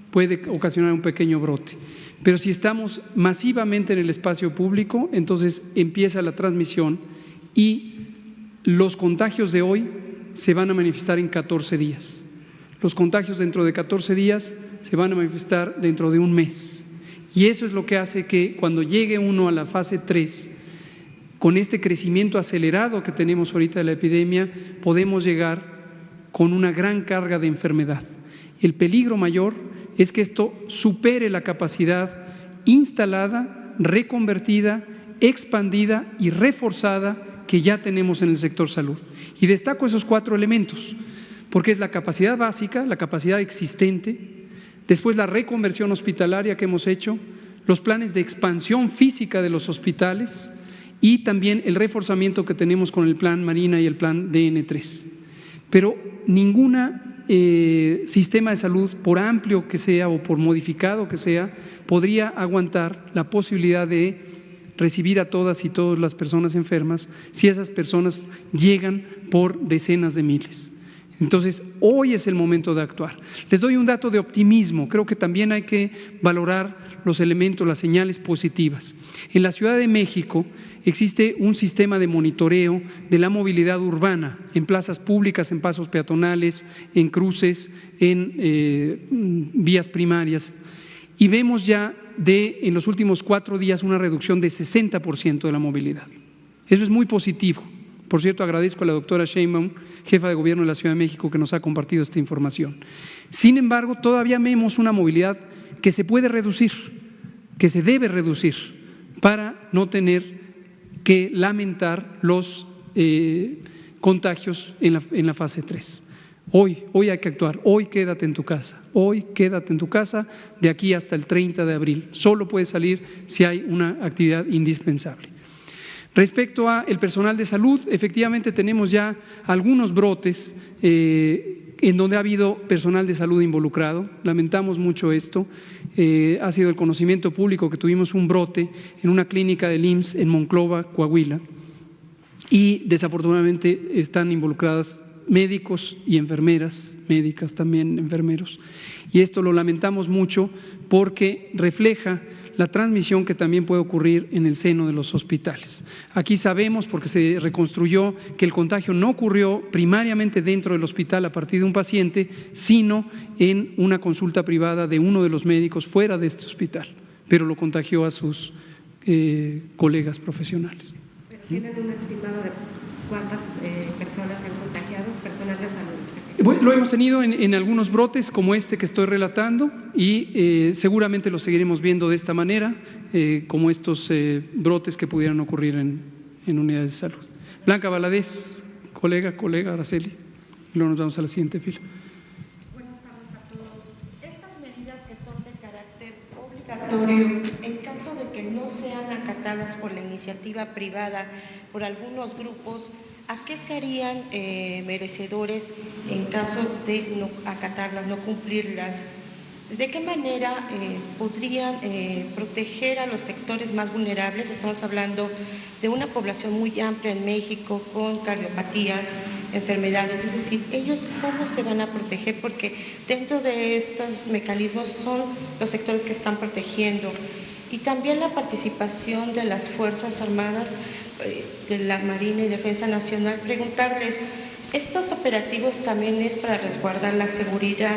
puede ocasionar un pequeño brote. Pero si estamos masivamente en el espacio público, entonces empieza la transmisión y los contagios de hoy se van a manifestar en 14 días. Los contagios dentro de 14 días se van a manifestar dentro de 1 mes. Y eso es lo que hace que cuando llegue uno a la fase 3, con este crecimiento acelerado que tenemos ahorita de la epidemia, podemos llegar con una gran carga de enfermedad. El peligro mayor es que esto supere la capacidad instalada, reconvertida, expandida y reforzada que ya tenemos en el sector salud. Y destaco esos 4 elementos, porque es la capacidad básica, la capacidad existente, después la reconversión hospitalaria que hemos hecho, los planes de expansión física de los hospitales y también el reforzamiento que tenemos con el Plan Marina y el Plan DN3. Pero ninguna sistema de salud, por amplio que sea o por modificado que sea, podría aguantar la posibilidad de recibir a todas y todas las personas enfermas si esas personas llegan por decenas de miles. Entonces, hoy es el momento de actuar. Les doy un dato de optimismo. Creo que también hay que valorar los elementos, las señales positivas. En la Ciudad de México existe un sistema de monitoreo de la movilidad urbana en plazas públicas, en pasos peatonales, en cruces, en vías primarias. Y vemos ya en los últimos 4 días una reducción de 60% de la movilidad. Eso es muy positivo. Por cierto, agradezco a la doctora Sheinbaum, jefa de gobierno de la Ciudad de México, que nos ha compartido esta información. Sin embargo, todavía vemos una movilidad que se puede reducir, que se debe reducir, para no tener que lamentar los contagios en la fase 3. Hoy hay que actuar, hoy quédate en tu casa, de aquí hasta el 30 de abril. Solo puedes salir si hay una actividad indispensable. Respecto al personal de salud, efectivamente tenemos ya algunos brotes en donde ha habido personal de salud involucrado. Lamentamos mucho esto. Ha sido el conocimiento público que tuvimos un brote en una clínica del IMSS en Monclova, Coahuila, y desafortunadamente están involucradas médicos y enfermeras, médicas también, enfermeros. Y esto lo lamentamos mucho porque refleja la transmisión que también puede ocurrir en el seno de los hospitales. Aquí sabemos, porque se reconstruyó, que el contagio no ocurrió primariamente dentro del hospital a partir de un paciente, sino en una consulta privada de uno de los médicos fuera de este hospital, pero lo contagió a sus colegas profesionales. ¿Pero tienen un estimado de cuántas personas han contagiado, personal de salud? Lo hemos tenido en algunos brotes como este que estoy relatando y seguramente lo seguiremos viendo de esta manera, como estos brotes que pudieran ocurrir en unidades de salud. Blanca Valadez, colega Araceli, y luego nos vamos a la siguiente fila. Buenas tardes a todos. Estas medidas que son de carácter obligatorio, en caso de que no sean acatadas por la iniciativa privada, por algunos grupos, ¿a qué serían merecedores en caso de no acatarlas, no cumplirlas? ¿De qué manera podrían proteger a los sectores más vulnerables? Estamos hablando de una población muy amplia en México con cardiopatías, enfermedades, es decir, ¿ellos cómo se van a proteger? Porque dentro de estos mecanismos son los sectores que están protegiendo. Y también la participación de las Fuerzas Armadas, de la Marina y Defensa Nacional, preguntarles, ¿estos operativos también es para resguardar la seguridad?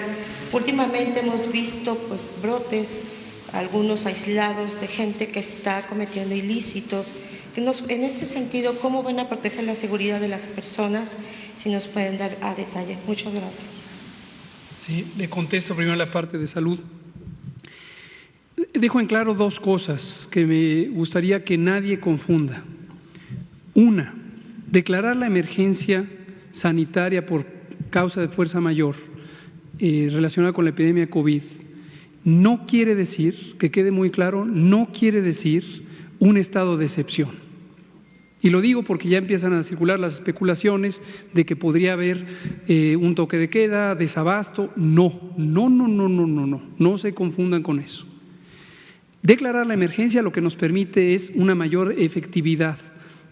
Últimamente hemos visto brotes, algunos aislados, de gente que está cometiendo ilícitos. En este sentido, ¿cómo van a proteger la seguridad de las personas? Si nos pueden dar a detalle. Muchas gracias. Sí, le contesto primero la parte de salud. Dejo en claro 2 cosas que me gustaría que nadie confunda. Una, declarar la emergencia sanitaria por causa de fuerza mayor relacionada con la epidemia de COVID no quiere decir, que quede muy claro, no quiere decir un estado de excepción. Y lo digo porque ya empiezan a circular las especulaciones de que podría haber un toque de queda, desabasto. No se confundan con eso. Declarar la emergencia lo que nos permite es una mayor efectividad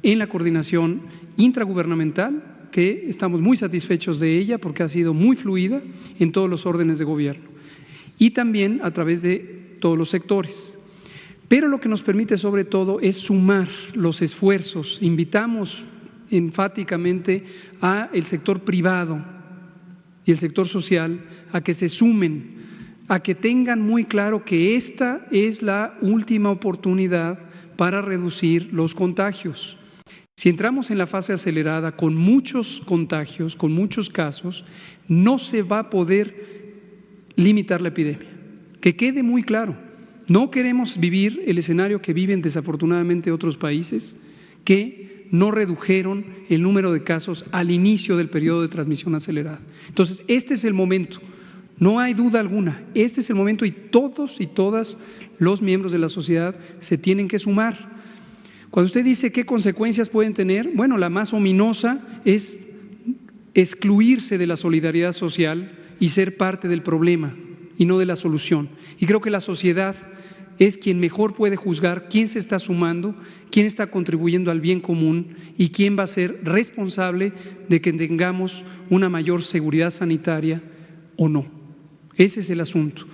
en la coordinación intragubernamental, que estamos muy satisfechos de ella porque ha sido muy fluida en todos los órdenes de gobierno y también a través de todos los sectores. Pero lo que nos permite sobre todo es sumar los esfuerzos. Invitamos enfáticamente al sector privado y el sector social a que se sumen, a que tengan muy claro que esta es la última oportunidad para reducir los contagios. Si entramos en la fase acelerada con muchos contagios, con muchos casos, no se va a poder limitar la epidemia. Que quede muy claro, no queremos vivir el escenario que viven desafortunadamente otros países que no redujeron el número de casos al inicio del periodo de transmisión acelerada. Entonces, este es el momento. No hay duda alguna, este es el momento y todos y todas los miembros de la sociedad se tienen que sumar. Cuando usted dice qué consecuencias pueden tener, bueno, la más ominosa es excluirse de la solidaridad social y ser parte del problema y no de la solución. Y creo que la sociedad es quien mejor puede juzgar quién se está sumando, quién está contribuyendo al bien común y quién va a ser responsable de que tengamos una mayor seguridad sanitaria o no. Ese es el asunto.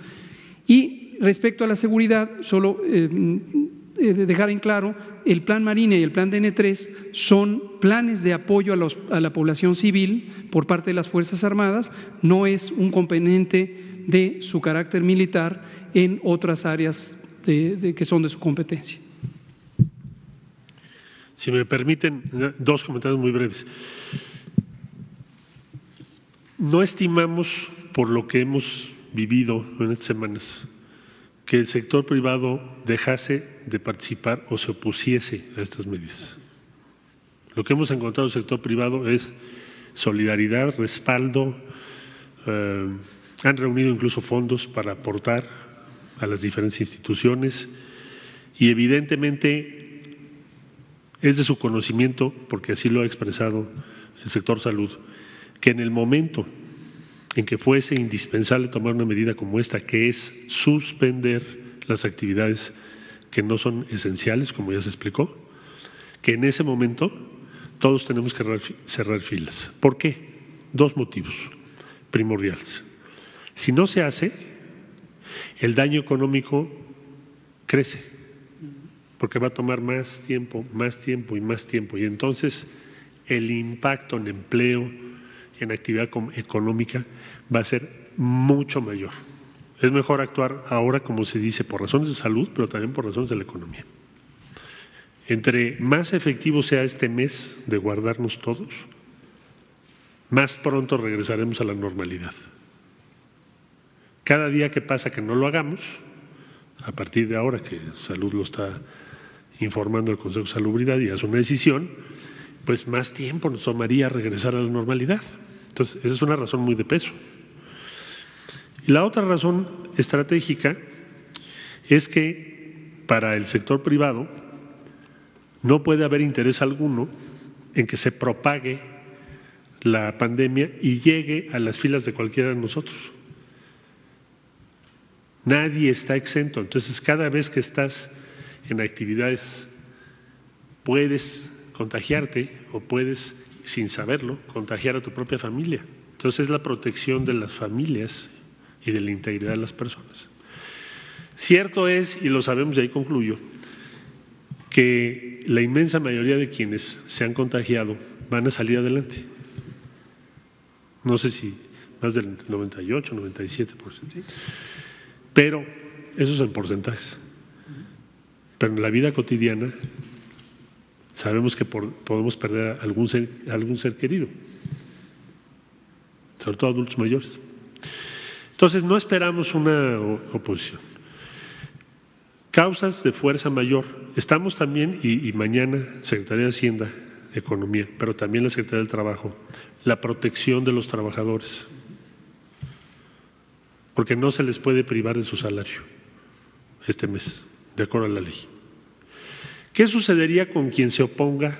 Y respecto a la seguridad, solo dejar en claro, el Plan Marina y el Plan DN3 son planes de apoyo a la población civil por parte de las Fuerzas Armadas, no es un componente de su carácter militar en otras áreas que son de su competencia. Si me permiten, 2 comentarios muy breves. No estimamos, por lo que hemos vivido en estas semanas, que el sector privado dejase de participar o se opusiese a estas medidas. Lo que hemos encontrado en el sector privado es solidaridad, respaldo, han reunido incluso fondos para aportar a las diferentes instituciones y evidentemente es de su conocimiento, porque así lo ha expresado el sector salud, que en el momento en que fuese indispensable tomar una medida como esta, que es suspender las actividades que no son esenciales, como ya se explicó, que en ese momento todos tenemos que cerrar filas. ¿Por qué? 2 motivos primordiales. Si no se hace, el daño económico crece, porque va a tomar más tiempo y más tiempo, y entonces el impacto en empleo, en actividad económica va a ser mucho mayor. Es mejor actuar ahora, como se dice, por razones de salud, pero también por razones de la economía. Entre más efectivo sea este mes de guardarnos todos, más pronto regresaremos a la normalidad. Cada día que pasa que no lo hagamos, a partir de ahora que Salud lo está informando el Consejo de Salubridad y hace una decisión, pues más tiempo nos tomaría regresar a la normalidad. Entonces, esa es una razón muy de peso. Y la otra razón estratégica es que para el sector privado no puede haber interés alguno en que se propague la pandemia y llegue a las filas de cualquiera de nosotros. Nadie está exento. Entonces, cada vez que estás en actividades, puedes contagiarte o puedes, sin saberlo, contagiar a tu propia familia. Entonces, es la protección de las familias y de la integridad de las personas. Cierto es, y lo sabemos, y ahí concluyo, que la inmensa mayoría de quienes se han contagiado van a salir adelante. No sé si más del 98, 97%. Pero eso es en porcentajes. Pero en la vida cotidiana sabemos que podemos perder a algún ser querido, sobre todo adultos mayores. Entonces, no esperamos una oposición. Causas de fuerza mayor. Estamos también, y mañana, Secretaría de Hacienda, Economía, pero también la Secretaría del Trabajo, la protección de los trabajadores, porque no se les puede privar de su salario este mes, de acuerdo a la ley. ¿Qué sucedería con quien se oponga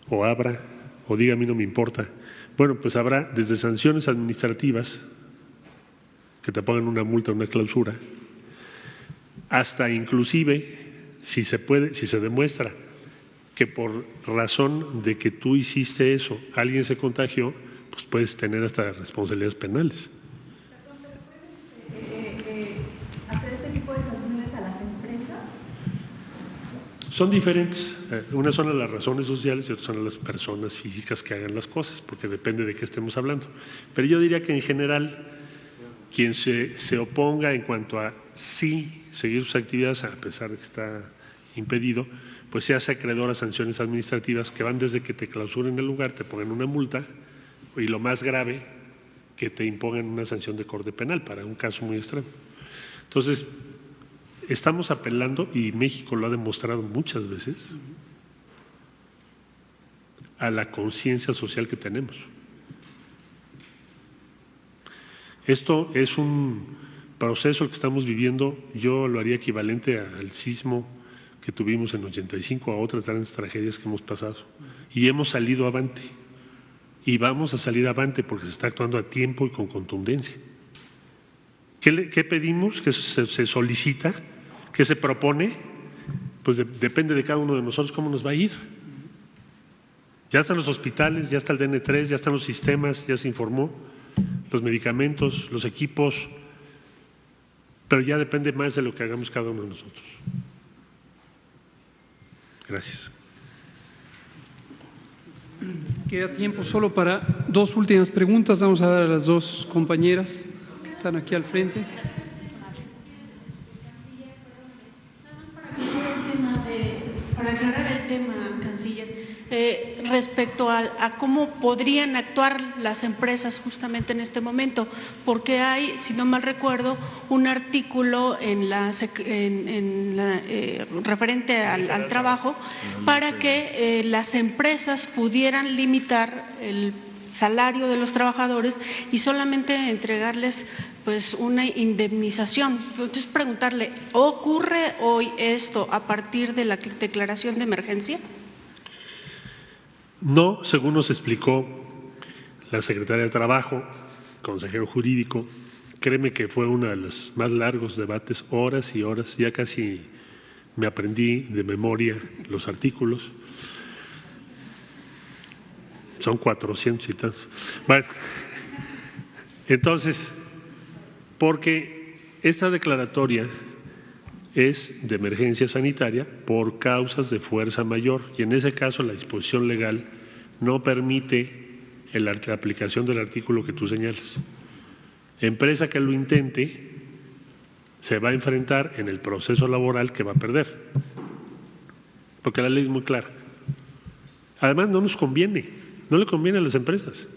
o abra o diga a mí no me importa? Bueno, pues habrá desde sanciones administrativas, que te pongan una multa, una clausura, hasta inclusive, si se demuestra que por razón de que tú hiciste eso, alguien se contagió, pues puedes tener hasta responsabilidades penales. ¿Hacer este tipo de sanciones a las empresas? Son diferentes. Unas son a las razones sociales y otras son a las personas físicas que hagan las cosas, porque depende de qué estemos hablando. Pero yo diría que en general, quien se oponga en cuanto a sí seguir sus actividades, a pesar de que está impedido, pues se hace acreedor a sanciones administrativas que van desde que te clausuren el lugar, te pongan una multa, y lo más grave, que te impongan una sanción de corte penal para un caso muy extremo. Entonces, estamos apelando, y México lo ha demostrado muchas veces, a la conciencia social que tenemos. Esto es un proceso que estamos viviendo, yo lo haría equivalente al sismo que que tuvimos en 85 a otras grandes tragedias que hemos pasado. Y hemos salido avante. Y vamos a salir avante porque se está actuando a tiempo y con contundencia. ¿Qué pedimos? ¿Qué se solicita? ¿Qué se propone? Pues depende de cada uno de nosotros cómo nos va a ir. Ya están los hospitales, ya está el DN3, ya están los sistemas, ya se informó, los medicamentos, los equipos, pero ya depende más de lo que hagamos cada uno de nosotros. Gracias. Queda tiempo solo para dos últimas preguntas. Vamos a dar a las dos compañeras que están aquí al frente. Para aclarar el tema, canciller, respecto a cómo podrían actuar las empresas justamente en este momento, porque hay, si no mal recuerdo, un artículo referente al trabajo para que las empresas pudieran limitar el salario de los trabajadores y solamente entregarles pues una indemnización. Entonces preguntarle, ¿ocurre hoy esto a partir de la declaración de emergencia? No, según nos explicó la secretaria de Trabajo, consejero jurídico, créeme que fue uno de los más largos debates, horas y horas, ya casi me aprendí de memoria los artículos. Son 400 y tantos. Bueno, entonces, porque esta declaratoria es de emergencia sanitaria por causas de fuerza mayor y en ese caso la disposición legal no permite la aplicación del artículo que tú señalas. Empresa que lo intente se va a enfrentar en el proceso laboral que va a perder, porque la ley es muy clara. Además no nos conviene, no le conviene a las empresas.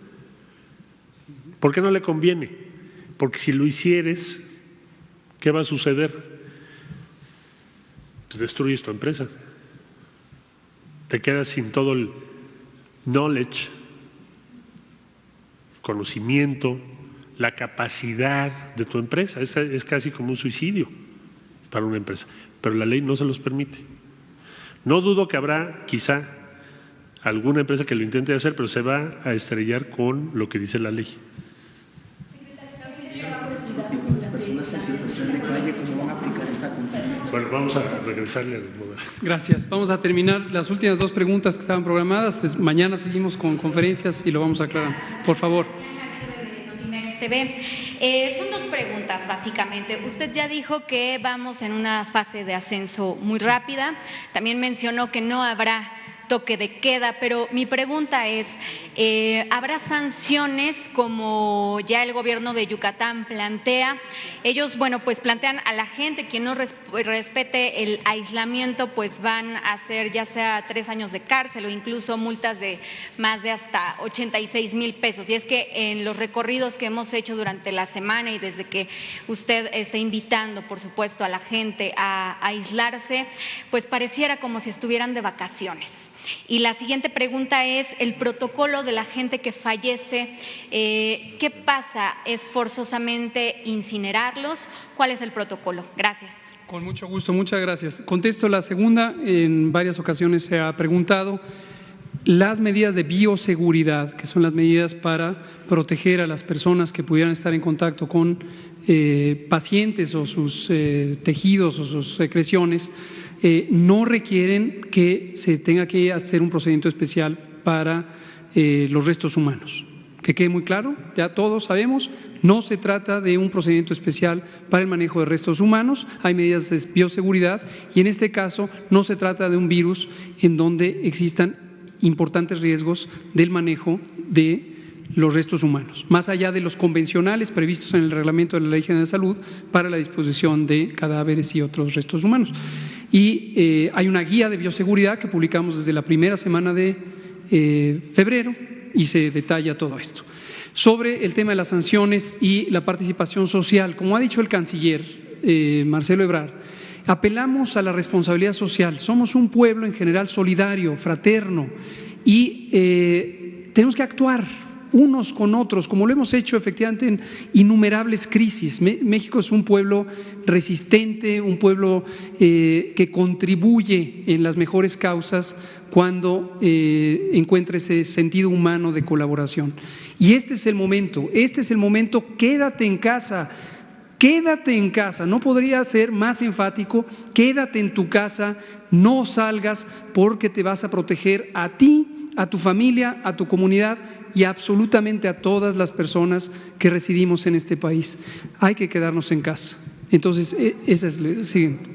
¿Por qué no le conviene? Porque si lo hicieres, ¿qué va a suceder? Pues destruyes tu empresa, te quedas sin todo el knowledge, conocimiento, la capacidad de tu empresa. Es casi como un suicidio para una empresa, pero la ley no se los permite. No dudo que habrá quizá alguna empresa que lo intente hacer, pero se va a estrellar con lo que dice la ley. Personas en situación de calle, ¿cómo van a aplicar esta contingencia? Bueno, vamos a regresarle al modelo. Gracias. Vamos a terminar las últimas dos preguntas que estaban programadas. Mañana seguimos con conferencias y lo vamos a aclarar. Por favor. Notimex TV. Son dos preguntas, básicamente. Usted ya dijo que vamos en una fase de ascenso muy rápida. También mencionó que no habrá toque de queda, pero mi pregunta es, ¿habrá sanciones como ya el gobierno de Yucatán plantea? Ellos, bueno, pues plantean a la gente quien no respete el aislamiento, pues van a hacer ya sea 3 años de cárcel o incluso multas de más de hasta 86,000 pesos. Y es que en los recorridos que hemos hecho durante la semana y desde que usted está invitando, por supuesto, a la gente a aislarse, pues pareciera como si estuvieran de vacaciones. Y la siguiente pregunta es el protocolo de la gente que fallece. ¿Qué pasa? ¿Es forzosamente incinerarlos? ¿Cuál es el protocolo? Gracias. Con mucho gusto, muchas gracias. Contesto la segunda. En varias ocasiones se ha preguntado las medidas de bioseguridad, que son las medidas para proteger a las personas que pudieran estar en contacto con pacientes o sus tejidos o sus secreciones. No requieren que se tenga que hacer un procedimiento especial para los restos humanos. Que quede muy claro, ya todos sabemos, no se trata de un procedimiento especial para el manejo de restos humanos, hay medidas de bioseguridad y en este caso no se trata de un virus en donde existan importantes riesgos del manejo de los restos humanos, más allá de los convencionales previstos en el reglamento de la Ley General de Salud para la disposición de cadáveres y otros restos humanos. Y hay una guía de bioseguridad que publicamos desde la primera semana de febrero y se detalla todo esto. Sobre el tema de las sanciones y la participación social, como ha dicho el canciller Marcelo Ebrard, apelamos a la responsabilidad social. Somos un pueblo en general solidario, fraterno y tenemos que actuar unos con otros, como lo hemos hecho efectivamente en innumerables crisis. México es un pueblo resistente, un pueblo que contribuye en las mejores causas cuando encuentra ese sentido humano de colaboración. Y este es el momento, quédate en casa. Quédate en casa, no podría ser más enfático, quédate en tu casa, no salgas porque te vas a proteger a ti, a tu familia, a tu comunidad y absolutamente a todas las personas que residimos en este país. Hay que quedarnos en casa. Entonces, esa es la siguiente.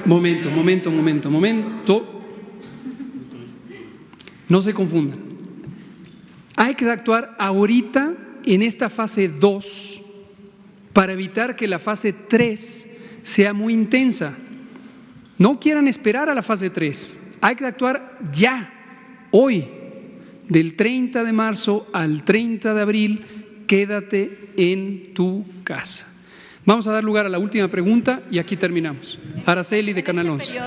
Momento. No se confundan. Hay que actuar ahorita en esta fase 2 para evitar que la fase 3 sea muy intensa. No quieran esperar a la fase 3. Hay que actuar ya, hoy, del 30 de marzo al 30 de abril. Quédate en tu casa. Vamos a dar lugar a la última pregunta y aquí terminamos. Araceli de Canal 11.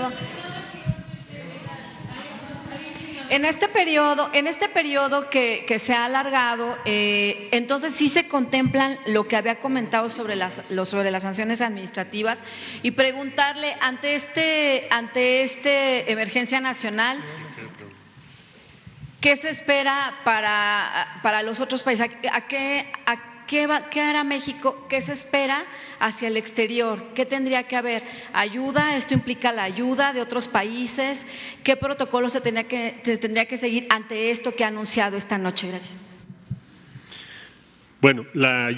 En este periodo que se ha alargado, entonces sí se contemplan lo que había comentado sobre las sanciones administrativas y preguntarle ante esta emergencia nacional, ¿qué se espera para los otros países? ¿Qué hará México? ¿Qué se espera hacia el exterior? ¿Qué tendría que haber? ¿Ayuda? ¿Esto implica la ayuda de otros países? ¿Qué protocolo se tendría que seguir ante esto que ha anunciado esta noche? Gracias. Bueno, la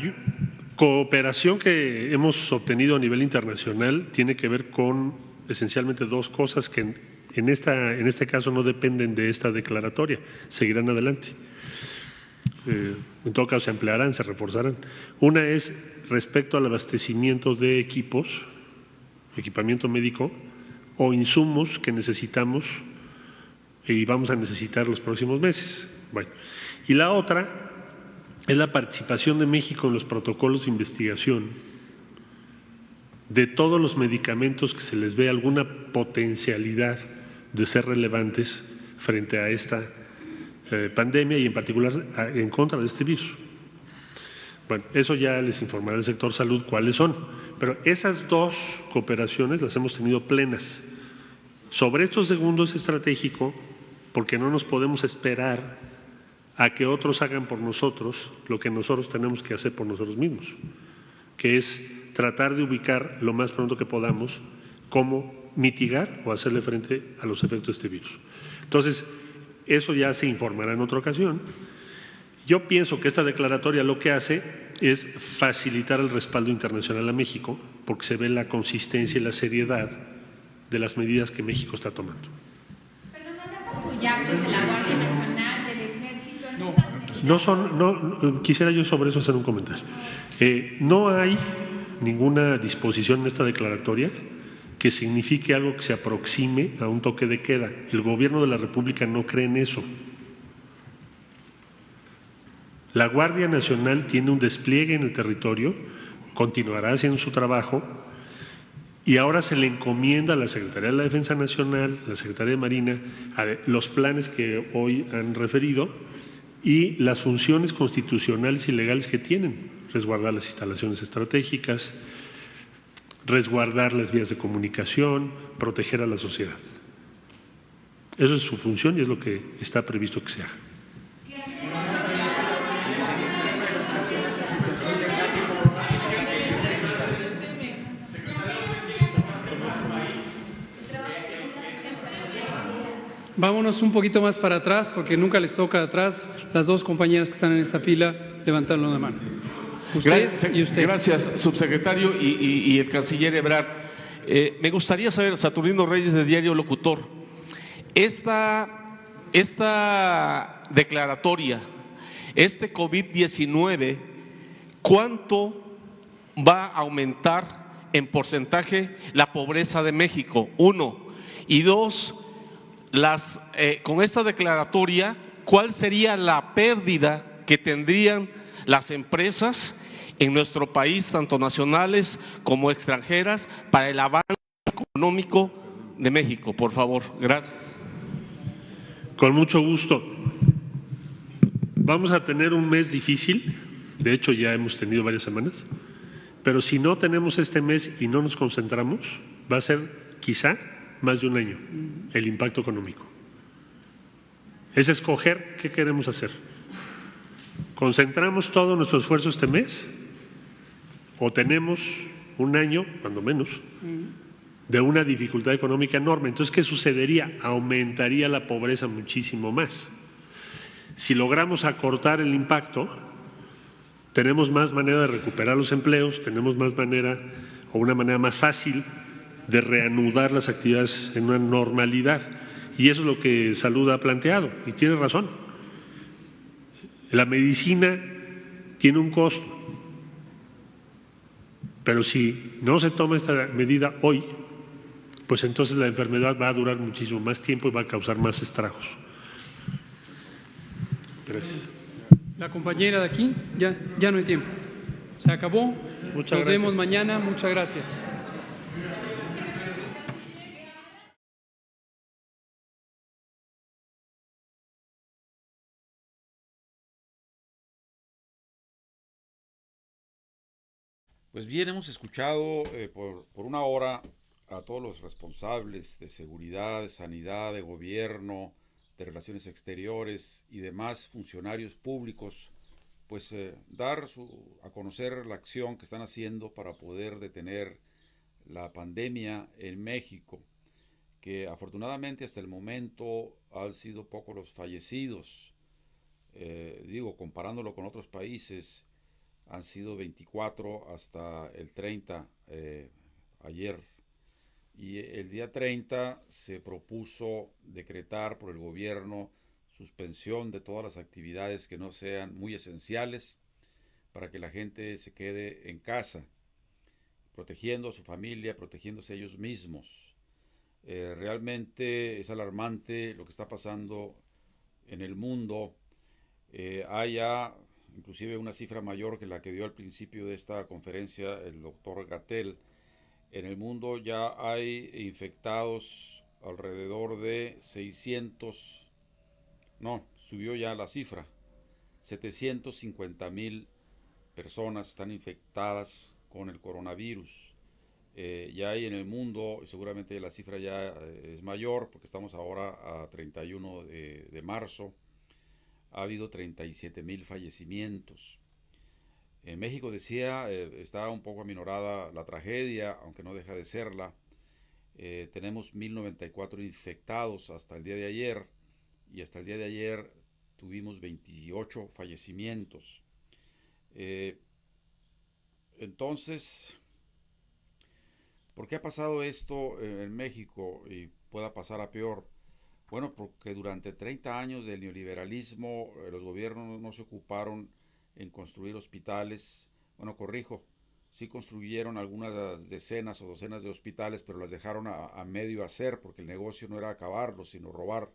cooperación que hemos obtenido a nivel internacional tiene que ver con esencialmente dos cosas que en este caso no dependen de esta declaratoria, seguirán adelante. En todo caso se emplearán, se reforzarán. Una es respecto al abastecimiento de equipamiento médico o insumos que necesitamos y vamos a necesitar los próximos meses. Bueno, y la otra es la participación de México en los protocolos de investigación de todos los medicamentos que se les ve alguna potencialidad de ser relevantes frente a esta pandemia y en particular en contra de este virus. Bueno, eso ya les informará el sector salud cuáles son, pero esas dos cooperaciones las hemos tenido plenas. Sobre esto segundo es estratégico porque no nos podemos esperar a que otros hagan por nosotros lo que nosotros tenemos que hacer por nosotros mismos, que es tratar de ubicar lo más pronto que podamos cómo mitigar o hacerle frente a los efectos de este virus. Entonces, eso ya se informará en otra ocasión. Yo pienso que esta declaratoria lo que hace es facilitar el respaldo internacional a México porque se ve la consistencia y la seriedad de las medidas que México está tomando. Pero no habrá patrullantes de la Guardia Nacional, del Ejército. Quisiera yo sobre eso hacer un comentario. No hay ninguna disposición en esta declaratoria que signifique algo que se aproxime a un toque de queda. El gobierno de la República no cree en eso. La Guardia Nacional tiene un despliegue en el territorio, continuará haciendo su trabajo y ahora se le encomienda a la Secretaría de la Defensa Nacional, la Secretaría de Marina, los planes que hoy han referido y las funciones constitucionales y legales que tienen, resguardar las instalaciones estratégicas, resguardar las vías de comunicación, proteger a la sociedad. Eso es su función y es lo que está previsto que se haga. Vámonos un poquito más para atrás porque nunca les toca atrás. Las dos compañeras que están en esta fila levantaron la mano. Usted y usted. Gracias, subsecretario y el canciller Ebrard. Me gustaría saber, Saturnino Reyes de Diario Locutor, esta declaratoria, este COVID-19, ¿cuánto va a aumentar en porcentaje la pobreza de México? Uno. Y dos, con esta declaratoria, ¿cuál sería la pérdida que tendrían las empresas en nuestro país, tanto nacionales como extranjeras, para el avance económico de México? Por favor, gracias. Con mucho gusto. Vamos a tener un mes difícil, de hecho ya hemos tenido varias semanas, pero si no tenemos este mes y no nos concentramos, va a ser quizá más de un año el impacto económico. Es escoger qué queremos hacer. ¿Concentramos todo nuestro esfuerzo este mes o tenemos un año, cuando menos, de una dificultad económica enorme? Entonces, ¿qué sucedería? Aumentaría la pobreza muchísimo más. Si logramos acortar el impacto, tenemos más manera de recuperar los empleos, tenemos más manera o una manera más fácil de reanudar las actividades en una normalidad. Y eso es lo que Salud ha planteado, y tiene razón. La medicina tiene un costo, pero si no se toma esta medida hoy, pues entonces la enfermedad va a durar muchísimo más tiempo y va a causar más estragos. Gracias. La compañera de aquí, ya no hay tiempo. Se acabó. Muchas gracias. Nos vemos mañana. Muchas gracias. Pues bien, hemos escuchado por una hora a todos los responsables de seguridad, de sanidad, de gobierno, de relaciones exteriores y demás funcionarios públicos, pues dar a conocer la acción que están haciendo para poder detener la pandemia en México, que afortunadamente hasta el momento han sido pocos los fallecidos. Comparándolo con otros países, han sido 24 hasta el 30 ayer. Y el día 30 se propuso decretar por el gobierno suspensión de todas las actividades que no sean muy esenciales para que la gente se quede en casa, protegiendo a su familia, protegiéndose a ellos mismos. Realmente es alarmante lo que está pasando en el mundo. Hay ya inclusive una cifra mayor que la que dio al principio de esta conferencia el doctor Gatell. En el mundo ya hay infectados alrededor de 750,000 personas están infectadas con el coronavirus. Ya hay en el mundo, seguramente la cifra ya es mayor, porque estamos ahora a 31 de marzo, ha habido 37,000 fallecimientos. En México, decía, está un poco aminorada la tragedia, aunque no deja de serla. Tenemos 1,094 infectados hasta el día de ayer, y hasta el día de ayer tuvimos 28 fallecimientos. Entonces, ¿por qué ha pasado esto en México y pueda pasar a peor? Bueno, porque durante 30 años del neoliberalismo los gobiernos no se ocuparon en construir hospitales. Bueno, corrijo, sí construyeron algunas decenas o docenas de hospitales, pero las dejaron a medio hacer, porque el negocio no era acabarlos, sino robar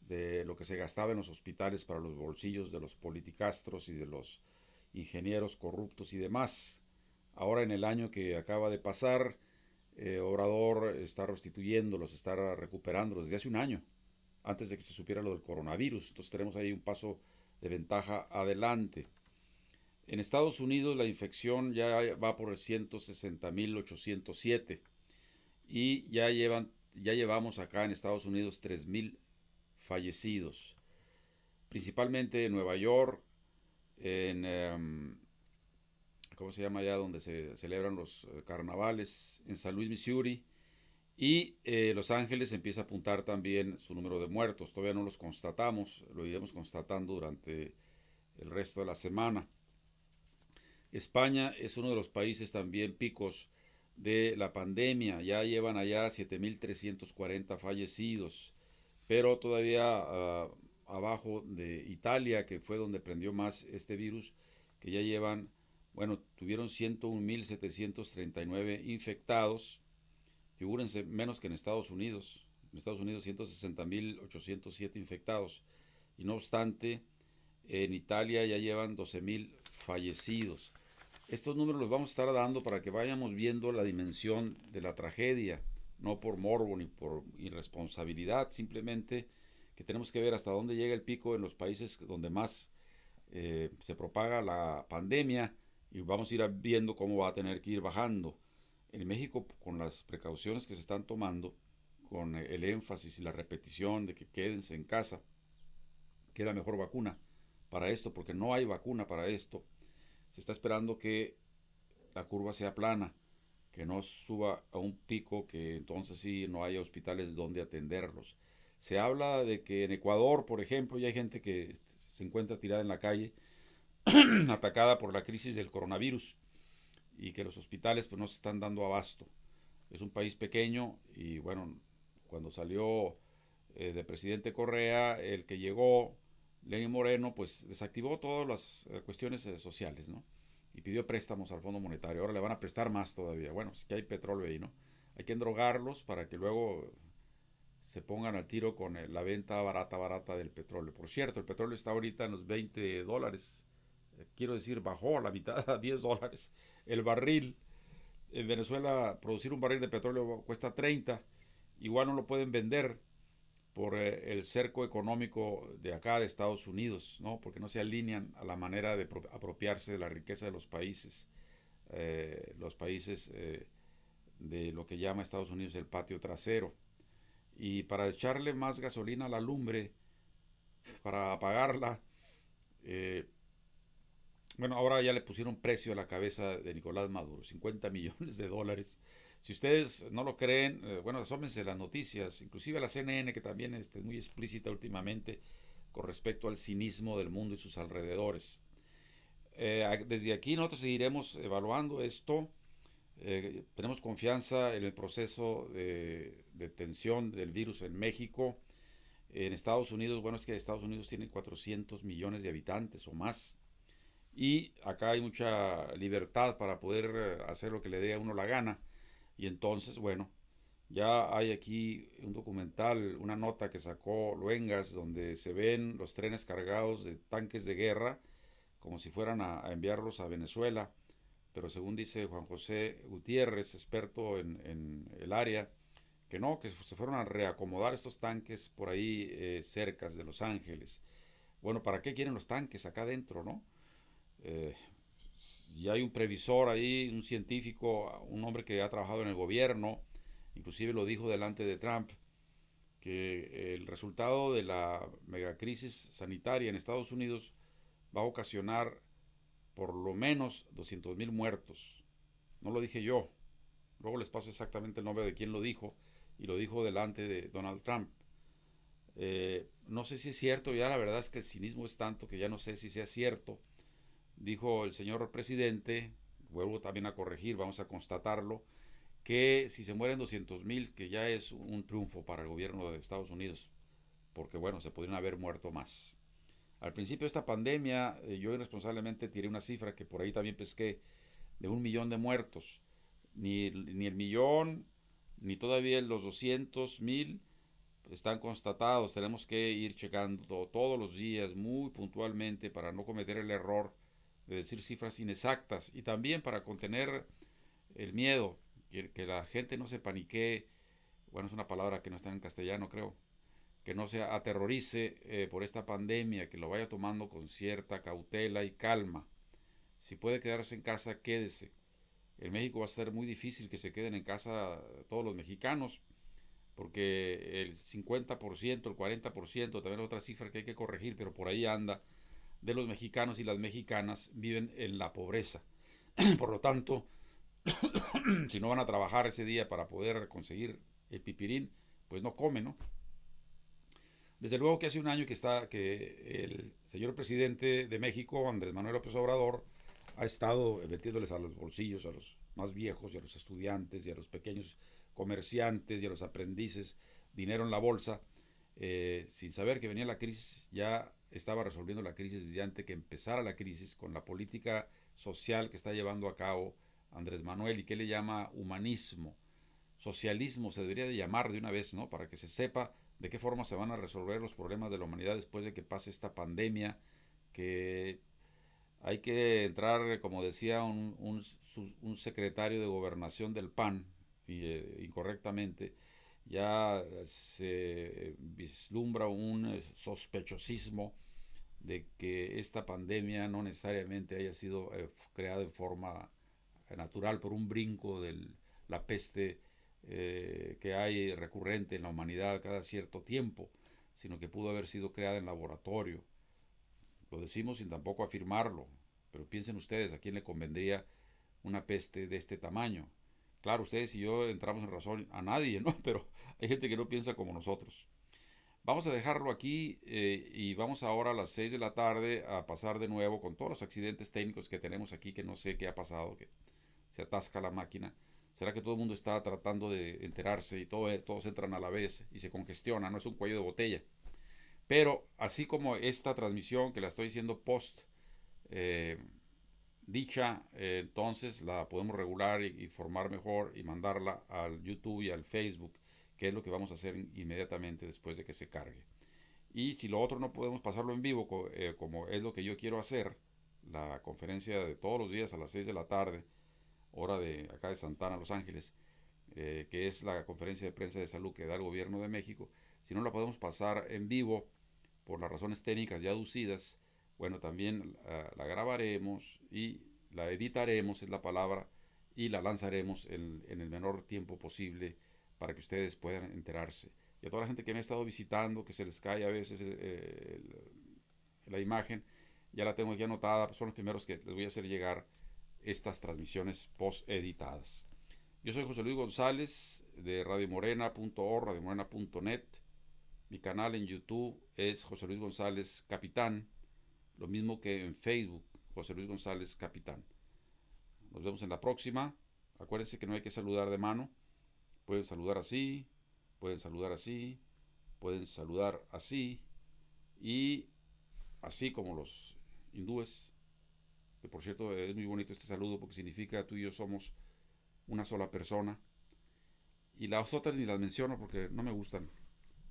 de lo que se gastaba en los hospitales para los bolsillos de los politicastros y de los ingenieros corruptos y demás. Ahora, en el año que acaba de pasar, Obrador está restituyéndolos, está recuperándolos desde hace un año, antes de que se supiera lo del coronavirus. Entonces tenemos ahí un paso de ventaja adelante. En Estados Unidos la infección ya va por 160,807 y ya llevamos acá en Estados Unidos 3,000 fallecidos, principalmente en Nueva York, en ¿cómo se llama allá donde se celebran los carnavales? En San Luis, Missouri, y Los Ángeles empieza a apuntar también su número de muertos. Todavía no los constatamos, lo iremos constatando durante el resto de la semana. España es uno de los países también picos de la pandemia. Ya llevan allá 7,340 fallecidos, pero todavía abajo de Italia, que fue donde prendió más este virus, que ya llevan, tuvieron 101,739 infectados. Figúrense, menos que en Estados Unidos. En Estados Unidos 160,807 infectados. Y no obstante, en Italia ya llevan 12,000 fallecidos. Estos números los vamos a estar dando para que vayamos viendo la dimensión de la tragedia, no por morbo ni por irresponsabilidad, simplemente que tenemos que ver hasta dónde llega el pico en los países donde más se propaga la pandemia y vamos a ir viendo cómo va a tener que ir bajando. En México, con las precauciones que se están tomando, con el énfasis y la repetición de que quédense en casa, que es la mejor vacuna para esto, porque no hay vacuna para esto, se está esperando que la curva sea plana, que no suba a un pico, que entonces sí no haya hospitales donde atenderlos. Se habla de que en Ecuador, por ejemplo, ya hay gente que se encuentra tirada en la calle, atacada por la crisis del coronavirus, y que los hospitales pues no se están dando abasto. Es un país pequeño y bueno, cuando salió de presidente Correa, el que llegó, Lenín Moreno, pues desactivó todas las cuestiones sociales, ¿no? Y pidió préstamos al Fondo Monetario. Ahora le van a prestar más todavía. Bueno, es que hay petróleo ahí, ¿no? Hay que endrogarlos para que luego se pongan al tiro con la venta barata del petróleo. Por cierto, el petróleo está ahorita en los $20. Quiero decir, bajó a la mitad, a $10 el barril. En Venezuela producir un barril de petróleo cuesta 30. Igual no lo pueden vender por el cerco económico de acá de Estados Unidos, ¿no? Porque no se alinean a la manera de apropiarse de la riqueza de los países de lo que llama Estados Unidos el patio trasero. Y para echarle más gasolina a la lumbre, para apagarla, bueno, ahora ya le pusieron precio a la cabeza de Nicolás Maduro, $50 millones. Si ustedes no lo creen, bueno, asómense las noticias, inclusive la CNN, que también es muy explícita últimamente con respecto al cinismo del mundo y sus alrededores. Desde aquí nosotros seguiremos evaluando esto. Tenemos confianza en el proceso de detención del virus en México. En Estados Unidos, bueno, es que Estados Unidos tiene 400 millones de habitantes o más. Y acá hay mucha libertad para poder hacer lo que le dé a uno la gana. Y entonces, bueno, ya hay aquí un documental, una nota que sacó Luengas, donde se ven los trenes cargados de tanques de guerra, como si fueran a enviarlos a Venezuela. Pero según dice Juan José Gutiérrez, experto en el área, que no, que se fueron a reacomodar estos tanques por ahí cercas de Los Ángeles. Bueno, ¿para qué quieren los tanques acá adentro, no? Y hay un previsor ahí, un científico, un hombre que ha trabajado en el gobierno, inclusive lo dijo delante de Trump, que el resultado de la megacrisis sanitaria en Estados Unidos va a ocasionar por lo menos 200,000 muertos. No lo dije yo, luego les paso exactamente el nombre de quien lo dijo, y lo dijo delante de Donald Trump. No sé si es cierto, ya la verdad es que el cinismo es tanto que ya no sé si sea cierto. Dijo el señor presidente, vuelvo también a corregir, vamos a constatarlo, que si se mueren 200,000, que ya es un triunfo para el gobierno de Estados Unidos, porque bueno, se podrían haber muerto más. Al principio de esta pandemia, yo irresponsablemente tiré una cifra que por ahí también pesqué, de 1,000,000 de muertos. Ni el millón, ni todavía los 200,000 están constatados. Tenemos que ir checando todos los días, muy puntualmente, para no cometer el error de decir cifras inexactas, y también para contener el miedo, que la gente no se paniquee. Bueno, es una palabra que no está en castellano, creo, que no se aterrorice por esta pandemia, que lo vaya tomando con cierta cautela y calma. Si puede quedarse en casa, quédese. En México va a ser muy difícil que se queden en casa todos los mexicanos, porque el 50%, el 40%, también es otra cifra que hay que corregir, pero por ahí anda, de los mexicanos y las mexicanas viven en la pobreza. Por lo tanto, si no van a trabajar ese día para poder conseguir el pipirín, pues no comen, ¿no? Desde luego que hace un año que el señor presidente de México, Andrés Manuel López Obrador, ha estado metiéndoles a los bolsillos a los más viejos y a los estudiantes y a los pequeños comerciantes y a los aprendices dinero en la bolsa, sin saber que venía la crisis. Ya estaba resolviendo la crisis desde antes que empezara la crisis, con la política social que está llevando a cabo Andrés Manuel, y que le llama humanismo. Socialismo se debería de llamar de una vez, ¿no? Para que se sepa de qué forma se van a resolver los problemas de la humanidad después de que pase esta pandemia, que hay que entrar, como decía un secretario de gobernación del PAN, incorrectamente, ya se vislumbra un sospechosismo de que esta pandemia no necesariamente haya sido creada en forma natural por un brinco de la peste que hay recurrente en la humanidad cada cierto tiempo, sino que pudo haber sido creada en laboratorio. Lo decimos sin tampoco afirmarlo, pero piensen ustedes, ¿a quién le convendría una peste de este tamaño? Claro, ustedes y yo entramos en razón, a nadie, ¿no? Pero hay gente que no piensa como nosotros. Vamos a dejarlo aquí y vamos ahora a las 6 de la tarde a pasar de nuevo con todos los accidentes técnicos que tenemos aquí, que no sé qué ha pasado, que se atasca la máquina. ¿Será que todo el mundo está tratando de enterarse y todos entran a la vez y se congestiona? No es un cuello de botella. Pero así como esta transmisión que la estoy haciendo post dicha, entonces la podemos regular y formar mejor y mandarla al YouTube y al Facebook, que es lo que vamos a hacer inmediatamente después de que se cargue. Y si lo otro no podemos pasarlo en vivo, como es lo que yo quiero hacer, la conferencia de todos los días a las 6 de la tarde, hora de acá de Santana, Los Ángeles, que es la conferencia de prensa de salud que da el gobierno de México, si no la podemos pasar en vivo por las razones técnicas ya aducidas, bueno, también la grabaremos y la editaremos, es la palabra, y la lanzaremos en el menor tiempo posible para que ustedes puedan enterarse. Y a toda la gente que me ha estado visitando, que se les cae a veces la imagen, ya la tengo aquí anotada, son los primeros que les voy a hacer llegar estas transmisiones post editadas. Yo soy José Luis González de radiomorena.org, radiomorena.net. Mi canal en YouTube es José Luis González Capitán, lo mismo que en Facebook, José Luis González Capitán. Nos vemos en la próxima. Acuérdense que no hay que saludar de mano. Pueden saludar así, pueden saludar así, pueden saludar así, y así como los hindúes, que por cierto es muy bonito este saludo porque significa tú y yo somos una sola persona. Y las otras ni las menciono porque no me gustan,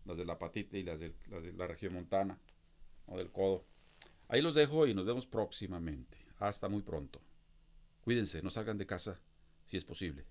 las de la patita y las de la regiomontana o del codo. Ahí los dejo y nos vemos próximamente. Hasta muy pronto. Cuídense, no salgan de casa si es posible.